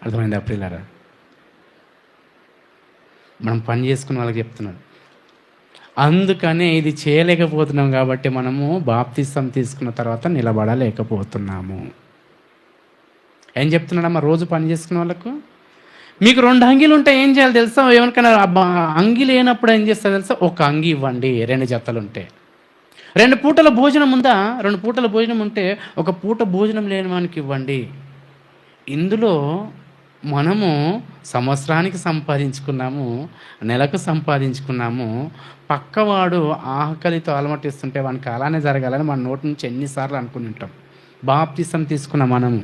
అర్థమైంది అప్రిలారా? మనం పని చేసుకున్న వాళ్ళకి చెప్తున్నాడు. అందుకనే ఇది చేయలేకపోతున్నాం కాబట్టి మనము బాప్తిసం తీసుకున్న తర్వాత నిలబడలేకపోతున్నాము. ఏం చెప్తున్నాడమ్మా? రోజు పని చేసుకునే వాళ్ళకు మీకు 2 అంగీలు ఉంటే ఏం చేయాలి తెలుసా? ఎవరికైనా అంగి లేనప్పుడు ఏం చేస్తా తెలుసా? ఒక అంగి ఇవ్వండి. 2 జతలు ఉంటే 2 పూటల భోజనం ఉందా? 2 పూటల భోజనం ఉంటే ఒక పూట భోజనం లేని వానికి ఇవ్వండి. ఇందులో మనము సంవత్సరానికి సంపాదించుకున్నాము, నెలకు సంపాదించుకున్నాము. పక్కవాడు ఆకలితో అలమటిస్తుంటే వానికి అలానే జరగాలని మన నోటి నుంచి ఎన్నిసార్లు అనుకుని ఉంటాం. బాప్తిసం తీసుకున్న మనము.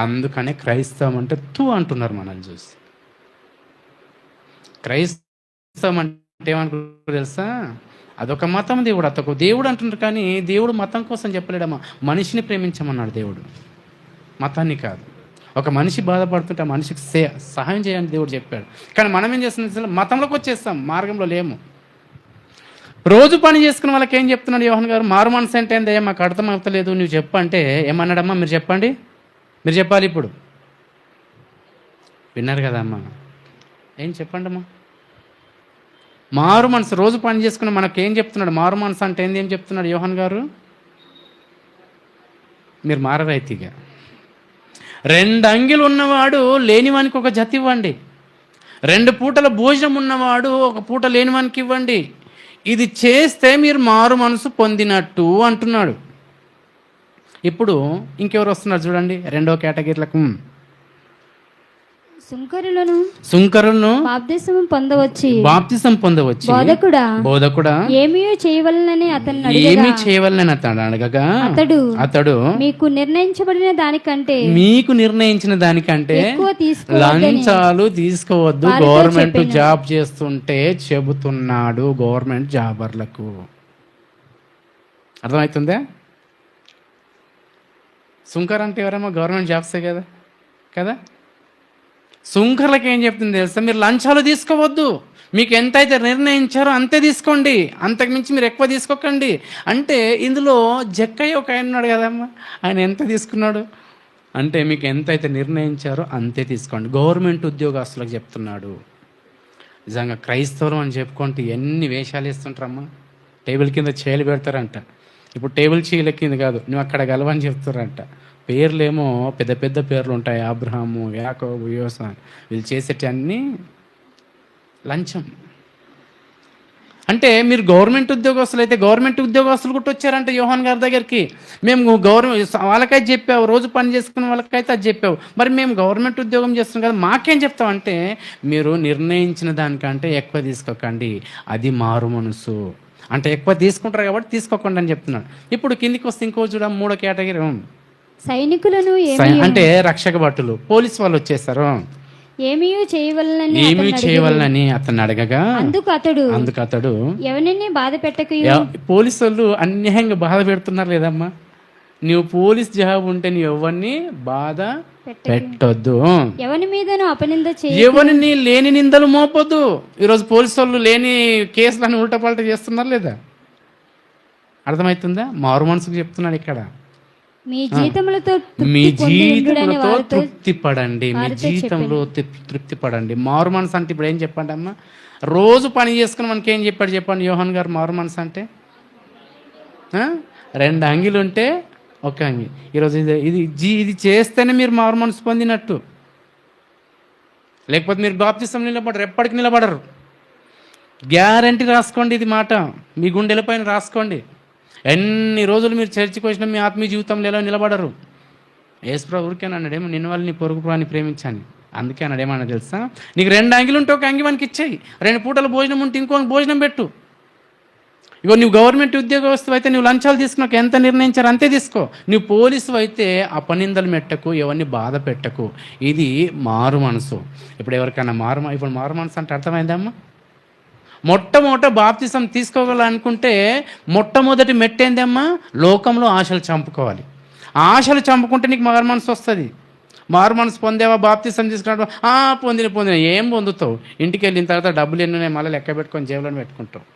అందుకనే క్రైస్తవం అంటే అంటున్నారు మనల్ని చూసి. క్రైస్తవం అంటే ఏమనుకుంటారు తెలుసా? అదొక మతం, దేవుడు అదొక దేవుడు అంటున్నారు. కానీ దేవుడు మతం కోసం చెప్పలేడమ్మా. మనిషిని ప్రేమించమన్నాడు దేవుడు, మతాన్ని కాదు. ఒక మనిషి బాధపడుతుంటే ఆ మనిషికి సహాయం చేయని దేవుడు చెప్పాడు. కానీ మనం ఏం చేస్తున్నాం? మతంలోకి వచ్చేస్తాం, మార్గంలో లేము. రోజు పని చేసుకున్న వాళ్ళకి ఏం చెప్తున్నాడు యోహాన్ గారు? మారు మనసు అంటే ఏందయ్యా మాకు అర్థం అవుతలేదు, నువ్వు చెప్పంటే ఏమన్నాడమ్మా? మీరు చెప్పండి, మీరు చెప్పాలి. ఇప్పుడు విన్నారు కదా అమ్మా? ఏం చెప్పండి అమ్మా? మారు మనసు. రోజు పని చేసుకున్న మనకేం చెప్తున్నాడు? మారు మనసు అంటే ఏంది? ఏం చెప్తున్నాడు యోహాన్ గారు? మీరు మారరైతీగా 2 అంగిలు ఉన్నవాడు లేనివానికి ఒక జత ఇవ్వండి. 2 పూటల భోజనం ఉన్నవాడు ఒక పూట లేనివానికి ఇవ్వండి. ఇది చేస్తే మీరు మారు మనసు పొందినట్టు అంటున్నాడు. ఇప్పుడు ఇంకెవరు వస్తున్నారు చూడండి 2వ కేటగిరీలకు. సుంకరులను బాప్తిసం పొందవచ్చు. బోధకుడా ఏమీ చేయవలనని అతను అడగగా అతడు మీకు నిర్ణయించిన దానికంటే లంచాలు తీసుకోవద్దు, గవర్నమెంట్ జాబ్ చేస్తుంటే చెబుతున్నాడు గవర్నమెంట్ జాబర్లకు. అర్థమవుతుందా? సుంకర్ అంటే ఎవరమ్మా? గవర్నమెంట్ జాబ్సే కదా కదా. సుంకర్లకు ఏం చెప్తుంది తెలుసా? మీరు లంచాలు తీసుకోవద్దు, మీకు ఎంత అయితే నిర్ణయించారో అంతే తీసుకోండి, అంతకుమించి మీరు ఎక్కువ తీసుకోకండి. అంటే ఇందులో జక్కయ్య ఒక ఆయన ఉన్నాడు కదమ్మా, ఆయన ఎంత తీసుకున్నాడు అంటే మీకు ఎంత అయితే నిర్ణయించారో అంతే తీసుకోండి. గవర్నమెంట్ ఉద్యోగస్తులకు చెప్తున్నాడు. నిజంగా క్రైస్తవం అని చెప్పుకుంటే ఎన్ని వేషాలు వేస్తుంటారమ్మా. టేబుల్ కింద చేయలు పెడతారంట. ఇప్పుడు టేబుల్ చీల కింద కాదు, నువ్వు అక్కడ గలవని చెప్తారంట. పేర్లేమో పెద్ద పెద్ద పేర్లు ఉంటాయి, అబ్రహాము, యాకోబు, యోసా. వీళ్ళు చేసేటి అన్నీ లంచం. అంటే మీరు గవర్నమెంట్ ఉద్యోగస్తులు అయితే గవర్నమెంట్ ఉద్యోగస్తులు కూడా వచ్చారంటే యోహాన్ గారి దగ్గరికి. మేము గవర్నమెంట్ వాళ్ళకైతే చెప్పావు, రోజు పని చేసుకున్న వాళ్ళకైతే అది చెప్పావు, మరి మేము గవర్నమెంట్ ఉద్యోగం చేస్తున్నాం కదా మాకేం చెప్తావు అంటే, మీరు నిర్ణయించిన దానికంటే ఎక్కువ తీసుకోకండి, అది మారు మనసు. అంటే ఎక్కువ తీసుకుంటారు కాబట్టి తీసుకోకండి అని చెప్తున్నాడు. ఇప్పుడు కిందికి వస్తే ఇంకో చూడ 3వ కేటగిరీ సైనికులను అంటే రక్షక భటులు, పోలీసు వాళ్ళు వచ్చేస్తారు. ఏమీ చేయవలనని అతను అడగగా అందుకు అతడు ఎవరిని బాధ పెట్టకు. పోలీసు వాళ్ళు అన్యాయంగా బాధ పెడుతున్నారు లేదమ్మా. నువ్వు పోలీస్ జాబ్ ఉంటే నువ్వు ఎవరిని బాధ పెట్టొద్దు, ఎవరి మీదను అపనింద ఎవరిని లేని నిందలు మోపొద్దు. ఈరోజు పోలీసు వాళ్ళు లేని కేసులను ఉల్టపల్ట చేస్తున్నారు లేదా? అర్థమవుతుందా? మారు మనసుకు చెప్తున్నాడు ఇక్కడ. మీ జీతములతో తృప్తి పడండి, మీ జీతంలో తృప్తి పడండి. మారు మనసు అంటే ఇప్పుడు ఏం చెప్పండి అమ్మా? రోజు పని చేసుకుని మనకి ఏం చెప్పాడు చెప్పండి యోహాన్ గారు? మారు మనసు అంటే 2 అంగిలు ఉంటే ఒక అంగి. ఈరోజు ఇది చేస్తేనే మీరు మారు మనసు పొందినట్టు. లేకపోతే మీరు బాప్తిసం నిలబడరు, ఎప్పటికి నిలబడరు. గ్యారంటీ రాసుకోండి, ఇది మాట మీ గుండెల పైన రాసుకోండి. ఎన్ని రోజులు మీరు చర్చికి వచ్చినా మీ ఆత్మీయ జీవితంలో ఎలా నిలబడరు. యేసుప్రభు ఊరికే అన్నాడేమో, నిన్ను వాళ్ళు నీ పొరుగు ప్రాణి ప్రేమించాను. అందుకే అన్నాడేమన్నా తెలుసా, నీకు 2 అంగిలు ఉంటే ఒక అంగి వానికి ఇచ్చేయి, 2 పూటల భోజనం ఉంటే ఇంకో భోజనం పెట్టు. ఇగో నువ్వు గవర్నమెంట్ ఉద్యోగస్తువు అయితే నువ్వు లంచాలు తీసుకున్నాక ఎంత నిర్ణయించారు అంతే తీసుకో. నువ్వు పోలీసు అయితే అపనిందలు మెట్టకు, ఎవరిని బాధ పెట్టకు. ఇది మారు మనసు. ఇప్పుడు ఎవరికైనా ఇప్పుడు మారు మనసు అంటే అర్థమైందమ్మా? మొట్టమొదట బాప్తిసం తీసుకోవాలనుకుంటే మొట్టమొదటి మెట్టేందమ్మా? లోకంలో ఆశలు చంపుకోవాలి. ఆశలు చంపుకుంటే నీకు మారు మనసు వస్తుంది. మారు మనసు పొందేవా, బాప్తిసం తీసుకున్నాడు, పొందిన ఏం పొందుతావు? ఇంటికి వెళ్ళిన తర్వాత డబ్బులు ఎన్నున్నాయి మళ్ళీ లెక్క పెట్టుకొని జేబులో పెట్టుకుంటావు.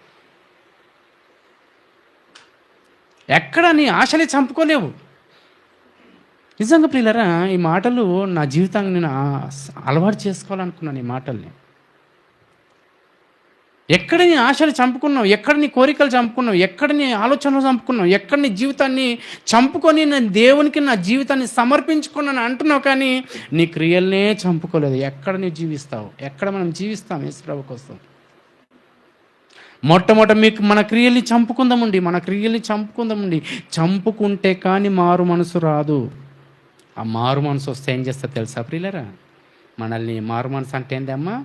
ఎక్కడ నీ ఆశని చంపుకోలేవు. నిజంగా ప్రియులారా, ఈ మాటలు నా జీవితాన్ని నేను అలవాటు చేసుకోవాలనుకున్నాను. ఈ మాటల్ని ఎక్కడ నీ ఆశలు చంపుకున్నావు, ఎక్కడ నీ కోరికలు చంపుకున్నావు, ఎక్కడ నీ ఆలోచనలు చంపుకున్నావు, ఎక్కడ నీ జీవితాన్ని చంపుకొని నేను దేవునికి నా జీవితాన్ని సమర్పించుకున్నాను అంటున్నావు, కానీ నీ క్రియల్నే చంపుకోలేదు. ఎక్కడ నీ జీవిస్తావు? ఎక్కడ మనం జీవిస్తాం యేసుప్రభు కోసం? మొట్టమొదట మన క్రియల్ని చంపుకుందామండి. చంపుకుంటే కానీ మారు మనసు రాదు. ఆ మారు మనసు వస్తే ఏం చేస్తా తెలుసా ప్రియులరా? మనల్ని మారు మనసు అంటే ఏందమ్మా?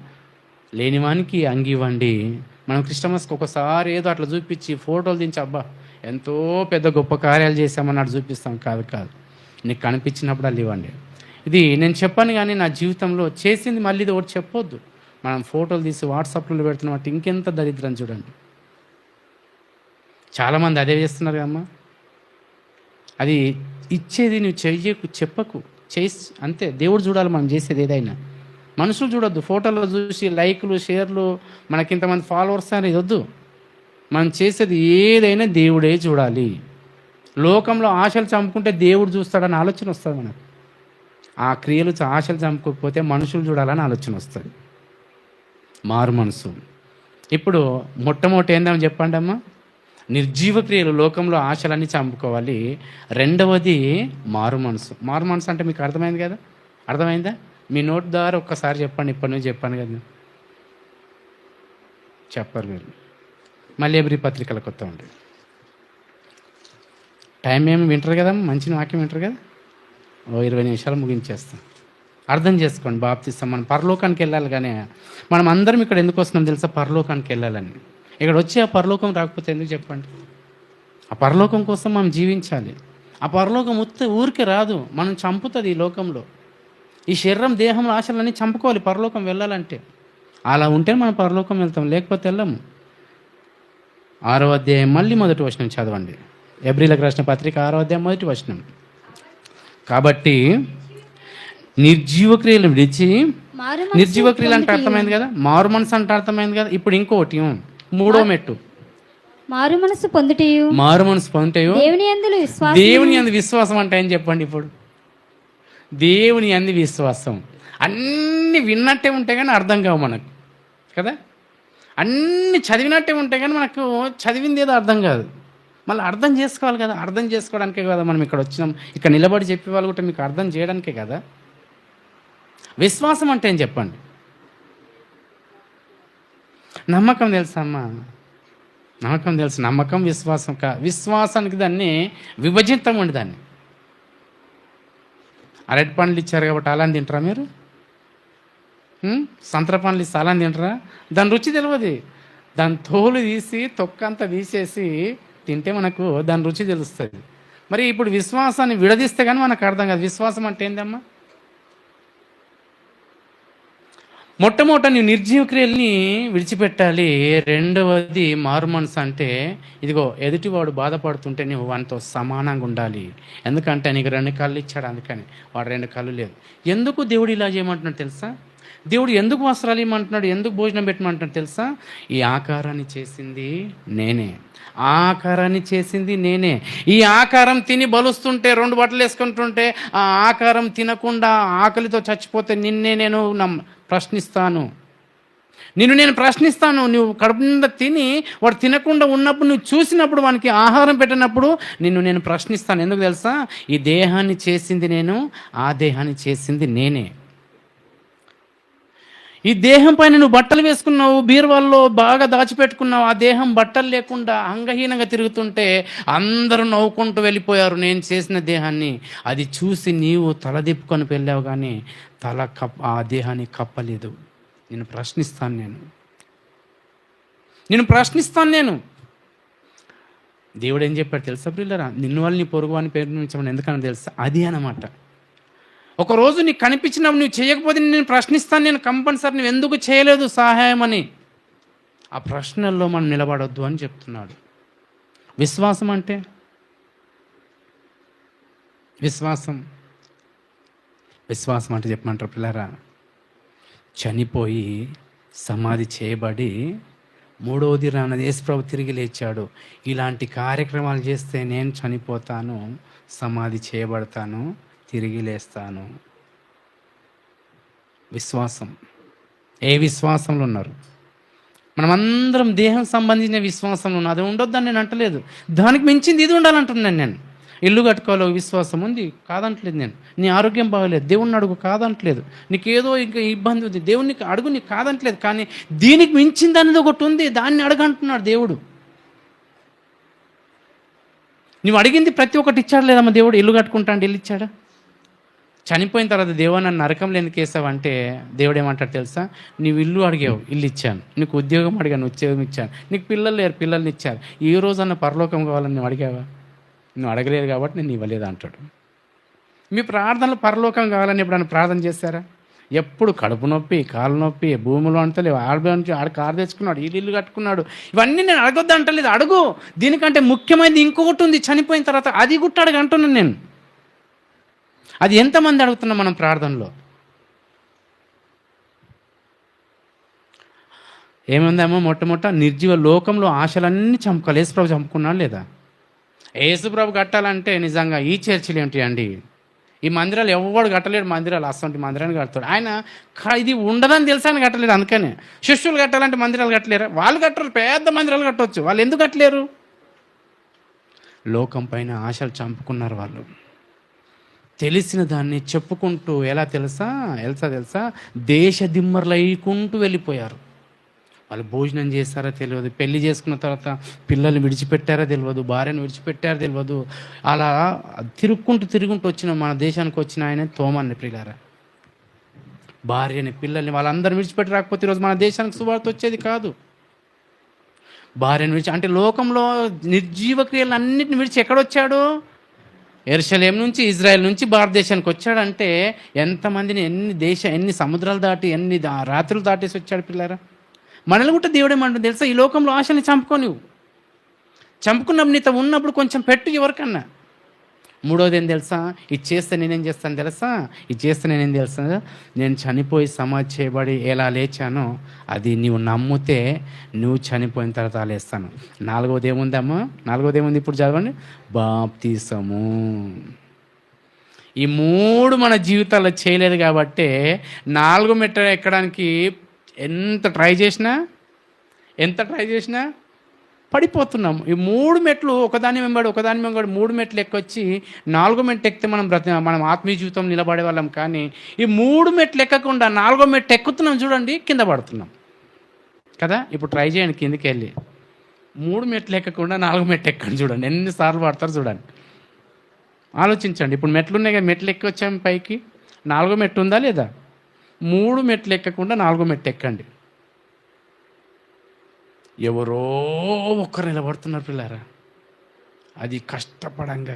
లేనివానికి అంగి ఇవ్వండి. మనం క్రిస్టమస్కి ఒకసారి ఏదో అట్లా చూపించి ఫోటోలు దించి అబ్బా ఎంతో పెద్ద గొప్ప కార్యాలు చేశామన్నట్టు చూపిస్తాం. కాదు, నీకు కనిపించినప్పుడు అది ఇవ్వండి. ఇది నేను చెప్పాను, కానీ నా జీవితంలో చేసింది మళ్ళీ ఇది ఒకటి చెప్పొద్దు. మనం ఫోటోలు తీసి వాట్సాప్లో పెడుతున్నాం అంటే ఇంకెంత దరిద్రం చూడండి. చాలామంది అదే చేస్తున్నారు కదమ్మా. అది ఇచ్చేది నువ్వు చెప్పకు, చేసి అంతే. దేవుడు చూడాలి మనం చేసేది ఏదైనా. మనుషులు చూడొద్దు. ఫోటోలో చూసి లైకులు, షేర్లు, మనకింతమంది ఫాలోవర్స్ అనేది వద్దు. మనం చేసేది ఏదైనా దేవుడే చూడాలి. లోకంలో ఆశలు చంపుకుంటే దేవుడు చూస్తాడని ఆలోచన వస్తుంది మనకు. ఆ క్రియలు ఆశలు చంపుకోకపోతే మనుషులు చూడాలని ఆలోచన వస్తుంది. మారు మనసు. ఇప్పుడు మొట్టమొదటి ఏందని చెప్పండి అమ్మా? నిర్జీవ క్రియలు, లోకంలో ఆశలన్నీ చంపుకోవాలి. రెండవది మారు మనసు. మారు మనసు అంటే మీకు అర్థమైంది కదా? అర్థమైందా? మీ నోట్ ద్వారా ఒక్కసారి చెప్పండి. ఇప్పటి నుంచి చెప్పాను కదా, చెప్పరు మీరు. మళ్ళీ ఎబ్రి పత్రికలకు వస్తూ ఉండే టైం ఏమి వింటారు కదా, మంచి వాక్యం వింటారు కదా. 20 నిమిషాలు ముగించేస్తాం. అర్థం చేసుకోండి. బాప్తిసం మనం పరలోకానికి వెళ్ళాలి, కానీ మనం అందరం ఇక్కడ ఎందుకు వస్తున్నాం తెలుసా? పరలోకానికి వెళ్ళాలని. ఇక్కడ వచ్చి ఆ పరలోకం రాకపోతే ఎందుకు చెప్పండి? ఆ పరలోకం కోసం మనం జీవించాలి. ఆ పరలోకం ఊరికే రాదు, మనం చంపుతుంది ఈ లోకంలో. ఈ శరీరం, దేహంలో ఆశలన్నీ చంపుకోవాలి పరలోకం వెళ్ళాలంటే. అలా ఉంటే మనం పరలోకం వెళ్తాం, లేకపోతే వెళ్ళము. 6వ అధ్యాయం మళ్ళీ 1వ వచనం చదవండి. ఎబ్రీలకు రాసిన పత్రిక 6వ అధ్యాయం 1వ వచనం. కాబట్టి నిర్జీవ క్రియలు విడిచి, నిర్జీవ క్రియలు అంటే అర్థమైంది కదా, మారు మనసు అంటే అర్థమైంది కదా. ఇప్పుడు ఇంకోటి 3వ మెట్టు, మారు మనసు పొందుటయు. దేవుని యందు విశ్వాసం అంటే ఏం చెప్పండి? ఇప్పుడు దేవుని యందు విశ్వాసం. అన్నీ విన్నట్టే ఉంటే కానీ అర్థం కావు మనకు కదా. అన్నీ చదివినట్టే ఉంటే కానీ మనకు చదివింది ఏదో అర్థం కాదు. మళ్ళీ అర్థం చేసుకోవాలి కదా. అర్థం చేసుకోవడానికే కదా మనం ఇక్కడ వచ్చినాం. ఇక్కడ నిలబడి చెప్పేవాళ్ళు కూడా మీకు అర్థం చేయడానికే కదా. విశ్వాసం అంటే ఏం చెప్పండి? నమ్మకం తెలుసా అమ్మా? నమ్మకం తెలుసు. నమ్మకం విశ్వాసం విశ్వాసానికి దాన్ని విభజితం ఉండి దాన్ని. అరటి పండ్లు ఇచ్చారు కాబట్టి అలాని తింటారా మీరు? సంతర పండ్లు ఇస్తే అలాని తింటారా? దాని రుచి తెలియదు. దాని తోలు తీసి తొక్కంతా తీసేసి తింటే మనకు దాని రుచి తెలుస్తుంది. మరి ఇప్పుడు విశ్వాసాన్ని విడదీస్తే కానీ మనకు అర్థం కాదు. విశ్వాసం అంటే ఏందమ్మా? మొట్టమొదట నువ్వు నిర్జీవ క్రియల్ని విడిచిపెట్టాలి. రెండవది మారు మనసు అంటే ఇదిగో ఎదుటివాడు బాధపడుతుంటే నువ్వు వానితో సమానంగా ఉండాలి. ఎందుకంటే నీకు 2 కళ్ళు ఇచ్చాడు, అందుకని వాడు 2 కళ్ళు లేదు. ఎందుకు దేవుడు ఇలా చేయమంటున్నాడు తెలుసా? దేవుడు ఎందుకు వస్త్రాలు ఇవ్వమంటున్నాడు, ఎందుకు భోజనం పెట్టమంటున్నాడు తెలుసా? ఈ ఆకారాన్ని చేసింది నేనే, ఆకారాన్ని చేసింది నేనే. ఈ ఆకారం తిని బలుస్తుంటే 2 బట్టలు వేసుకుంటుంటే ఆ ఆకారం తినకుండా ఆకలితో చచ్చిపోతే నిన్నే నేను ప్రశ్నిస్తాను. నేను ప్రశ్నిస్తాను. నువ్వు కడుపు నిండా తిని వాడు తినకుండా ఉన్నప్పుడు నువ్వు చూసినప్పుడు వానికి ఆహారం పెట్టినప్పుడు నేను ప్రశ్నిస్తాను. ఎందుకు తెలుసా? ఈ దేహాన్ని చేసింది నేను, ఆ దేహాన్ని చేసింది నేనే. ఈ దేహం పైన నువ్వు బట్టలు వేసుకున్నావు, బీరువాల్లో బాగా దాచిపెట్టుకున్నావు, ఆ దేహం బట్టలు లేకుండా అంగహీనంగా తిరుగుతుంటే అందరూ నవ్వుకుంటూ వెళ్ళిపోయారు నేను చేసిన దేహాన్ని. అది చూసి నీవు తలదిప్పుకొని వెళ్ళావు, కానీ ఆ దేహాన్ని కప్పలేదు. నేను ప్రశ్నిస్తాను, నేను దేవుడు ఏం చెప్పాడు తెలుసా ప్రియులారా? నిన్ను వాళ్ళు నీ పొరుగు అని ప్రేమించమని ఎందుకని తెలుసా? అది అన్నమాట. ఒకరోజు నీకు కనిపించినప్పుడు నువ్వు చేయకపోతే నేను ప్రశ్నిస్తాను, నేను కంపల్సరీ నువ్వు ఎందుకు చేయలేదు సహాయం అని. ఆ ప్రశ్నల్లో మనం నిలబడొద్దు అని చెప్తున్నాడు. విశ్వాసం అంటే చెప్పమంటారు పిల్లరా? చనిపోయి సమాధి చేయబడి మూడవ దినాన యేసుప్రభు తిరిగి లేచాడు. ఇలాంటి కార్యక్రమాలు చేస్తే నేను చనిపోతాను, సమాధి చేయబడతాను, తిరిగి లేస్తాను. విశ్వాసం. ఏ విశ్వాసంలో ఉన్నారు? మనమందరం దేహం సంబంధించిన విశ్వాసంలో ఉన్నాం. అది ఉండొద్దని నేను అంటలేదు, దానికి మించింది ఇది ఉండాలంటున్నాను నేను. ఇల్లు కట్టుకోవాలో విశ్వాసం ఉంది, కాదంటలేదు నేను. నీ ఆరోగ్యం బాగలేదు, దేవుణ్ణి అడుగు, కాదంటలేదు. నీకేదో ఇంకా ఇబ్బంది ఉంది, దేవుణ్ణి అడుగు, నీకు కాదంటలేదు. కానీ దీనికి మించింది అనేది ఒకటి ఉంది, దాన్ని అడగంటున్నాడు దేవుడు. నువ్వు అడిగింది ప్రతి ఒక్కటి ఇచ్చాడు లేదమ్మా దేవుడు? ఇల్లు కట్టుకుంటా అంటే ఇల్లు ఇచ్చాడా? చనిపోయిన తర్వాత దేవా నన్ను నరకంలో ఎందుకు వేసావంటే దేవుడు ఏమంటాడు తెలుసా? నీవు ఇల్లు అడిగావు, ఇల్లు ఇచ్చాను. నీకు ఉద్యోగం అడిగాను, ఉద్యోగం ఇచ్చాను. నీకు పిల్లలు లేరు, పిల్లల్ని ఇచ్చాను. ఈ రోజన్నా పరలోకం కావాలని నువ్వు అడిగావా? నువ్వు అడగలేదు కాబట్టి నేను ఇవ్వలేదు అంటాడు. మీ ప్రార్థనలు పరలోకం కావాలని ఎప్పుడైనా ప్రార్థన చేశారా? ఎప్పుడు కడుపు నొప్పి, కాలు నొప్పి, భూములు అంటలేవు, ఆడ కారు తెచ్చుకున్నాడు, ఇల్లు కట్టుకున్నాడు, ఇవన్నీ నేను అడగొద్దు అంటలేదు. అడుగు. దీనికంటే ముఖ్యమైనది ఇంకొకటి ఉంది చనిపోయిన తర్వాత, అది గుట్ట అడగ అంటున్నాను నేను. అది ఎంతమంది అడుగుతున్నాం మనం ప్రార్థనలో? ఏముందేమో మొట్టమొదట నిర్జీవ లోకంలో ఆశలన్నీ చంపుకోవాలి. యేసుప్రభు చంపుకున్నాడు లేదా? యేసుప్రభు కట్టాలంటే నిజంగా ఈ చర్చిలు ఏంటి అండి? ఈ మందిరాలు ఎవడు కట్టలేడు. మందిరాలు అసలు మందిరాన్ని కడతాడు ఆయన. ఇది ఉండదని తెలుసా అని కట్టలేడు. అందుకనే శిష్యులు కట్టాలంటే మందిరాలు కట్టలేరు. వాళ్ళు కట్టరు, పెద్ద మందిరాలు కట్టవచ్చు. వాళ్ళు ఎందుకు కట్టలేరు? లోకం పైన ఆశలు చంపుకున్నారు వాళ్ళు. తెలిసిన దాన్ని చెప్పుకుంటూ ఎలా తెలుసా దేశ దిమ్మర్లు అయ్యుకుంటూ వెళ్ళిపోయారు. వాళ్ళు భోజనం చేస్తారో తెలియదు, పెళ్లి చేసుకున్న తర్వాత పిల్లల్ని విడిచిపెట్టారో తెలియదు, భార్యను విడిచిపెట్టారో తెలియదు. అలా తిరుగుకుంటూ వచ్చిన మన దేశానికి వచ్చిన ఆయన తోమాన్ని ప్రియులారా. భార్యని, పిల్లల్ని వాళ్ళందరూ విడిచిపెట్టి రాకపోతే ఈరోజు మన దేశానికి సువార్త వచ్చేది కాదు. భార్యను విడిచి అంటే లోకంలో నిర్జీవ క్రియలు అన్నింటిని విడిచి ఎక్కడొచ్చాడు? యెరూషలేము నుంచి, ఇజ్రాయెల్ నుంచి భారతదేశానికి వచ్చాడంటే ఎంతమందిని ఎన్ని సముద్రాలు దాటి ఎన్ని రాత్రులు దాటేసి వచ్చాడు పిల్లారా. మనల్ని కూడా దేవుడు ఏమంటుంది తెలుసా? ఈ లోకంలో ఆశని చంపుకున్నప్పుడు నీతో ఉన్నప్పుడు కొంచెం పెట్టు ఎవరికన్నా. మూడోది ఏం తెలుసా? ఇది చేస్తే నేనేం చేస్తాను తెలుసా? నేను చనిపోయి సమాధి చేయబడి ఎలా లేచానో అది నీవు నమ్మితే నువ్వు చనిపోయిన తర్వాత లేస్తాను. నాలుగోది ఏముంది ఇప్పుడు చదవండి, బాప్తిసము. ఈ మూడు మన జీవితాల్లో చేయలేదు కాబట్టి 4 మెట్టు ఎక్కడానికి ఎంత ట్రై చేసినా పడిపోతున్నాము. ఈ 3 మెట్లు ఒకదాని వెంబడి 3 మెట్లు ఎక్కొచ్చి 4 మెట్టు ఎక్కితే మనం ఆత్మీయ జీవితం నిలబడే వాళ్ళం. కానీ ఈ 3 మెట్లు ఎక్కకుండా 4 మెట్టు ఎక్కుతున్నాం చూడండి, కింద పడుతున్నాం కదా. ఇప్పుడు ట్రై చేయండి, కిందకి వెళ్ళి 3 మెట్లు ఎక్కకుండా 4 మెట్టు ఎక్కండి. చూడండి ఎన్నిసార్లు పడతారు చూడండి, ఆలోచించండి. ఇప్పుడు మెట్లు ఉన్నాయి కదా, మెట్లు ఎక్కి వచ్చాము పైకి, 4 మెట్టు ఉందా లేదా? 3 మెట్లు ఎక్కకుండా 4 మెట్టు ఎక్కండి. ఎవరో ఒక్కరు నిలబడుతున్నారు పిల్లారా. అది కష్టపడంగా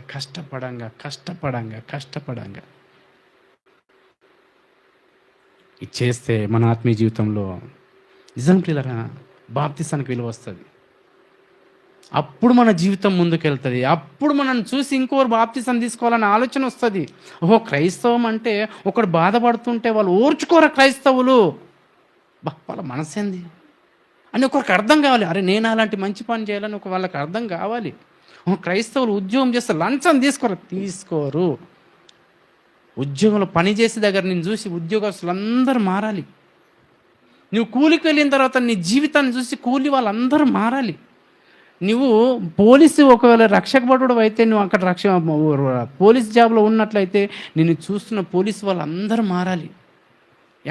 ఇది చేస్తే మన ఆత్మీయ జీవితంలో నిజం పిల్లారా బాప్తిసానికి విలువ వస్తుంది. అప్పుడు మన జీవితం ముందుకెళ్తుంది. అప్పుడు మనం చూసి ఇంకోరు బాప్తిసం తీసుకోవాలనే ఆలోచన వస్తుంది. ఓహో, క్రైస్తవం అంటే ఒకడు బాధపడుతుంటే వాళ్ళు ఓర్చుకోరా క్రైస్తవులు, వాళ్ళ మనసేంది అని ఒకరికి అర్థం కావాలి. అరే నేను అలాంటి మంచి పని చేయాలని వాళ్ళకి అర్థం కావాలి. క్రైస్తవులు ఉద్యోగం చేస్తే లంచం తీసుకోరు. ఉద్యోగంలో పని చేసే దగ్గర నేను చూసి ఉద్యోగస్తులు అందరూ మారాలి. నువ్వు కూలికి వెళ్ళిన తర్వాత నీ జీవితాన్ని చూసి కూలి వాళ్ళందరూ మారాలి. నువ్వు పోలీసు ఒకవేళ రక్షకభటుడు అయితే నువ్వు అక్కడ పోలీస్ జాబ్లో ఉన్నట్లయితే నిన్ను చూస్తున్న పోలీసు వాళ్ళందరూ మారాలి.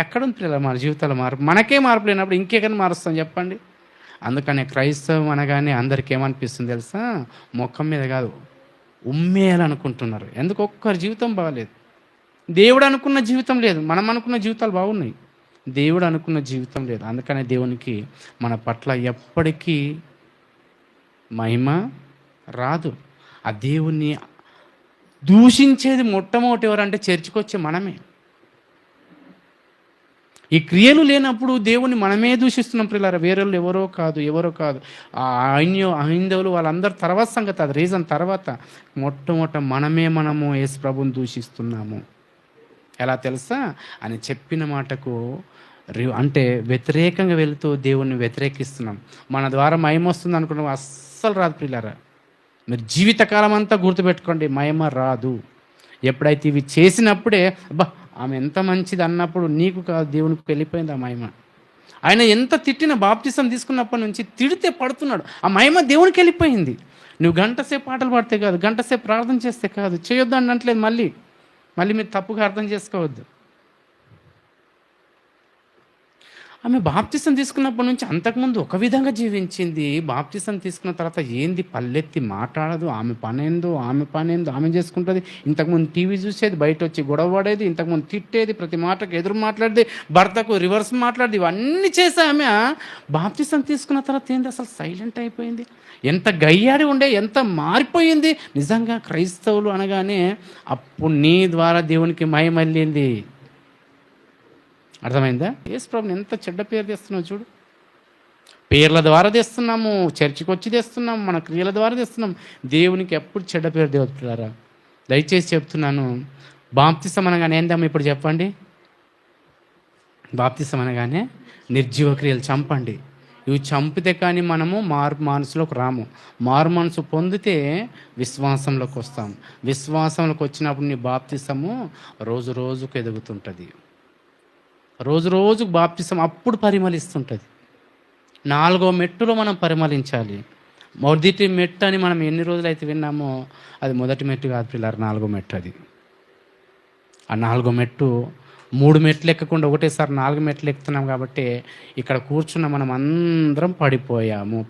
ఎక్కడుంది పిల్లలు మన జీవితాల మార్పు? మనకే మార్పు లేనప్పుడు ఇంకెక్కడ మారుస్తాం చెప్పండి? అందుకనే క్రైస్తవం అనగానే అందరికీ ఏమనిపిస్తుంది తెలుసా? ముఖం మీద కాదు, ఉమ్మేయాలనుకుంటున్నారు. ఎందుకు? ఒక్కరి జీవితం బాగలేదు. దేవుడు అనుకున్న జీవితం లేదు, మనం అనుకున్న జీవితాలు బాగున్నాయి. దేవుడు అనుకున్న జీవితం లేదు. అందుకనే దేవునికి మన పట్ల ఎప్పటికీ మహిమ రాదు. ఆ దేవుణ్ణి దూషించేది మొట్టమొదటి ఎవరంటే చర్చికి వచ్చే మనమే. ఈ క్రియలు లేనప్పుడు దేవుని మనమే దూషిస్తున్నాం పిల్లరా. వేరేళ్ళు ఎవరో కాదు. హైందవులు వాళ్ళందరూ తర్వాత సంగతి, అది రీజన్ తర్వాత. మొట్టమొదట మనము యేసు ప్రభుని దూషిస్తున్నాము. ఎలా తెలుసా? అని చెప్పిన మాటకు అంటే వ్యతిరేకంగా వెళుతూ దేవుణ్ణి వ్యతిరేకిస్తున్నాం. మన ద్వారా మహిమ వస్తుంది అనుకున్నాం, అస్సలు రాదు పిల్లరా. మీరు జీవితకాలం అంతా గుర్తుపెట్టుకోండి, మహిమ రాదు. ఎప్పుడైతే ఇవి చేసినప్పుడే అబ్బా ఆమె ఎంత మంచిది అన్నప్పుడు నీకు కాదు దేవునికి వెళ్ళిపోయింది ఆ మహిమ. ఆయన ఎంత తిట్టిన బాప్తిసం తీసుకున్నప్పటి నుంచి తిడితే పడుతున్నాడు, ఆ మహిమ దేవునికి వెళ్ళిపోయింది. నువ్వు గంటసేపు పాటలు పాడితే కాదు, గంటసేపు ప్రార్థన చేస్తే కాదు, చేయొద్దు అనట్లేదు. మళ్ళీ మీరు తప్పుగా అర్థం చేసుకోవద్దు. ఆమె బాప్తిసం తీసుకున్నప్పటి నుంచి అంతకుముందు ఒక విధంగా జీవించింది. బాప్తిసం తీసుకున్న తర్వాత ఏంది పల్లెత్తి మాట్లాడదు. ఆమె పనేందో ఆమె చేసుకుంటుంది. ఇంతకుముందు టీవీ చూసేది, బయట వచ్చి గొడవ పడేది, ఇంతకుముందు తిట్టేది, ప్రతి మాటకు ఎదురు మాట్లాడేది, భర్తకు రివర్స్ మాట్లాడేది, ఇవన్నీ చేసి ఆమె బాప్తిసం తీసుకున్న తర్వాత ఏంది అసలు సైలెంట్ అయిపోయింది. ఎంత గయ్యాడి ఉండే, ఎంత మారిపోయింది. నిజంగా క్రైస్తవులు అనగానే అప్పుడు నీ ద్వారా దేవునికి మహిమ వెళ్ళింది. అర్థమైందా? యేసు ప్రభుని ఎంత చెడ్డ పేరు తెస్తున్నావు చూడు. పేర్ల ద్వారా తెస్తున్నాము, చర్చికి వచ్చి తెస్తున్నాము, మన క్రియల ద్వారా తెస్తున్నాం. దేవునికి ఎప్పుడు చెడ్డ పేరు దేవతలారా. దయచేసి చెప్తున్నాను, బాప్తిసం అనగానే ఏందమ్మా ఇప్పుడు చెప్పండి? బాప్తిసం అనగానే నిర్జీవ క్రియలు చంపండి. ఇవి చంపితే కానీ మనము మారు మనసులోకి రాము. మారు మనసు పొందితే విశ్వాసంలోకి వస్తాం. విశ్వాసంలోకి వచ్చినప్పుడు నీ బాప్తిసము రోజు రోజుకు ఎదుగుతుంటుంది. రోజు రోజుకు బాప్తిసం అప్పుడు పరిమళిస్తుంటుంది. 4వ మెట్టులో మనం పరిమళించాలి. మొదటి మెట్టు అని మనం ఎన్ని రోజులైతే విన్నామో అది మొదటి మెట్టు కాదు పిల్లలు, 4వ మెట్టు అది. ఆ 4వ మెట్టు 3 మెట్లు ఎక్కకుండా ఒకటేసారి 4 మెట్లు ఎక్కుతున్నాం కాబట్టి ఇక్కడ కూర్చున్న మనం అందరం పడిపోయాము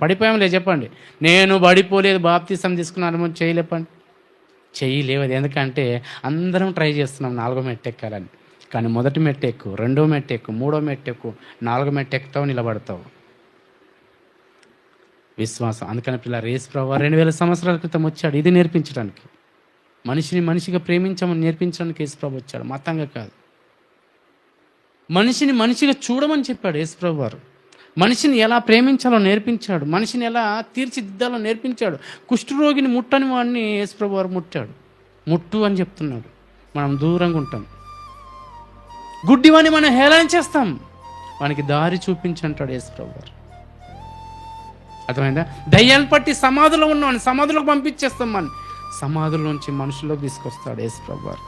లేదు చెప్పండి. నేను పడిపోలేదు, బాప్తిసం తీసుకున్నాను చేయలేపండి, చేయలేవు. ఎందుకంటే అందరం ట్రై చేస్తున్నాం 4వ మెట్టు ఎక్కాలని. కానీ మొదటి మెట్టు ఎక్కు, 2వ మెట్టు ఎక్కు, 3వ మెట్టు ఎక్కు, 4వ మెట్టు ఎక్కుతావు, నిలబడతావు. విశ్వాసం. అందుకని పిల్లలు యేసు ప్రభువు 2000 సంవత్సరాల క్రితం వచ్చాడు ఇది నేర్పించడానికి. మనిషిని మనిషిగా ప్రేమించమని నేర్పించడానికి యేసు ప్రభు వచ్చాడు, మతంగా కాదు. మనిషిని మనిషిగా చూడమని చెప్పాడు యేసు ప్రభు వారు. మనిషిని ఎలా ప్రేమించాలో నేర్పించాడు, మనిషిని ఎలా తీర్చిదిద్దాలో నేర్పించాడు. కుష్ఠరోగిని ముట్టని వాడిని యేసు ప్రభు వారు ముట్టాడు. ముట్టు అని చెప్తున్నాడు, మనం దూరంగా ఉంటాం. గుడ్డివాని మనం హేళన చేస్తాం, వానికి దారి చూపించంటాడు యేసు ప్రభు వారు. అర్థమైందా? దయ్యాన్ని పట్టి సమాధిలో ఉన్నవాడిని సమాధిలోకి పంపించేస్తాం, మన సమాధుల్లోంచి మనుషుల్లోకి తీసుకొస్తాడు యేసు ప్రభు వారు.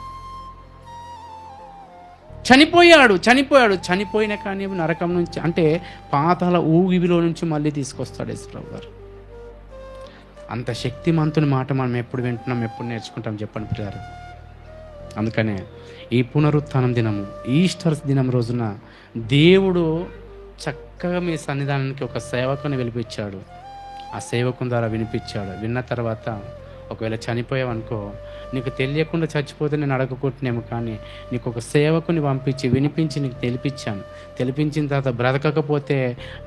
చనిపోయిన కానీ నరకం నుంచి అంటే పాతాల ఊగివిలో నుంచి మళ్ళీ తీసుకొస్తాడు యేసు ప్రభు వారు. అంత శక్తిమంతుని మాట మనం ఎప్పుడు వింటున్నాం, ఎప్పుడు నేర్చుకుంటాం చెప్పండి పిల్లలు. అందుకనే ఈ పునరుత్థానం దినము, ఈస్టర్ దినం రోజున దేవుడు చక్కగా మీ సన్నిధానానికి ఒక సేవకుని పిలిపించాడు. ఆ సేవకుని ద్వారా వినిపించాడు. విన్న తర్వాత ఒకవేళ చనిపోయావనుకో, నీకు తెలియకుండా చచ్చిపోతే నేను అడగకుంటున్నాము, కానీ నీకు ఒక సేవకుని పంపించి వినిపించి నీకు తెలిపించిన తర్వాత బ్రతకకపోతే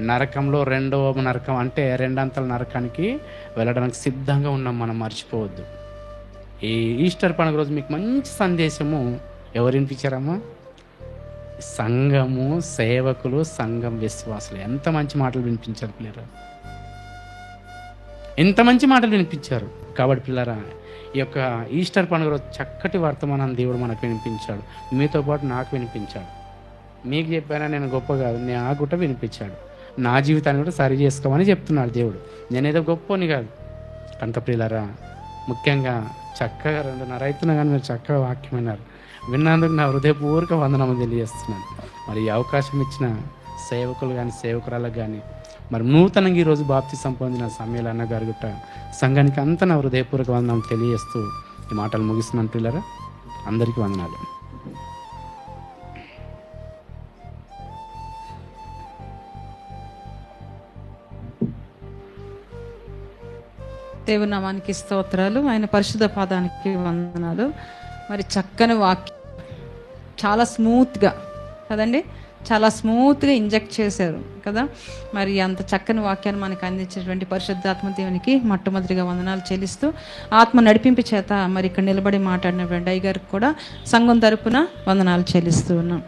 నరకంలో 2వ నరకం అంటే 2 అంతల నరకానికి వెళ్ళడానికి సిద్ధంగా ఉన్నాం. మనం మర్చిపోవద్దు. ఈ ఈస్టర్ పండుగ రోజు మీకు మంచి సందేశము ఎవరు వినిపించారమ్మా? సంఘము, సేవకులు, సంఘం విశ్వాసులు. ఎంత మంచి మాటలు వినిపించారు పిల్లరా, ఎంత మంచి మాటలు వినిపించారు. కాబట్టి పిల్లరా, ఈ యొక్క ఈస్టర్ పండుగ రోజు చక్కటి వర్తమానాన్ని దేవుడు మనకు వినిపించాడు. మీతో పాటు నాకు వినిపించాడు. మీకు చెప్పానా నేను గొప్ప కాదు, నాకు కూడా వినిపించాడు. నా జీవితాన్ని కూడా సరి చేసుకోమని చెప్తున్నాడు దేవుడు. నేనేదో గొప్పని కాదు. కనుక పిల్లరా, ముఖ్యంగా చక్కగా 2:30 అవుతున్నా కానీ మీరు చక్కగా వాక్యం విన్నారు. విన్నందుకు నా హృదయపూర్వక వందనము తెలియజేస్తున్నాను. మరి ఈ అవకాశం ఇచ్చిన సేవకులు కానీ సేవకురాలకు కానీ, మరి నూతనంగా ఈరోజు బాప్తిసం పొందిన సమయాలు అన్నగారు గుట్ట సంఘానికి అంతా నా హృదయపూర్వక వందనం తెలియజేస్తూ ఈ మాటలు ముగిస్తున్నాను పిల్లరా. అందరికీ వందనాలు. దేవుని నామానికి స్తోత్రాలు, ఆయన పరిశుద్ధ పాదానికి వందనాలు. మరి చక్కని వాక్యం, చాలా స్మూత్గా కదండి, చాలా స్మూత్గా ఇంజెక్ట్ చేశారు కదా. మరి అంత చక్కని వాక్యాన్ని మనకు అందించినటువంటి పరిశుద్ధాత్మ దేవునికి మొట్టమొదటిగా వందనాలు చెల్లిస్తూ, ఆత్మ నడిపింపు చేత మరి ఇక్కడ నిలబడి మాట్లాడినటువంటి అయ్య గారికి కూడా సంఘం తరపున వందనాలు చెల్లిస్తూ ఉన్నాం.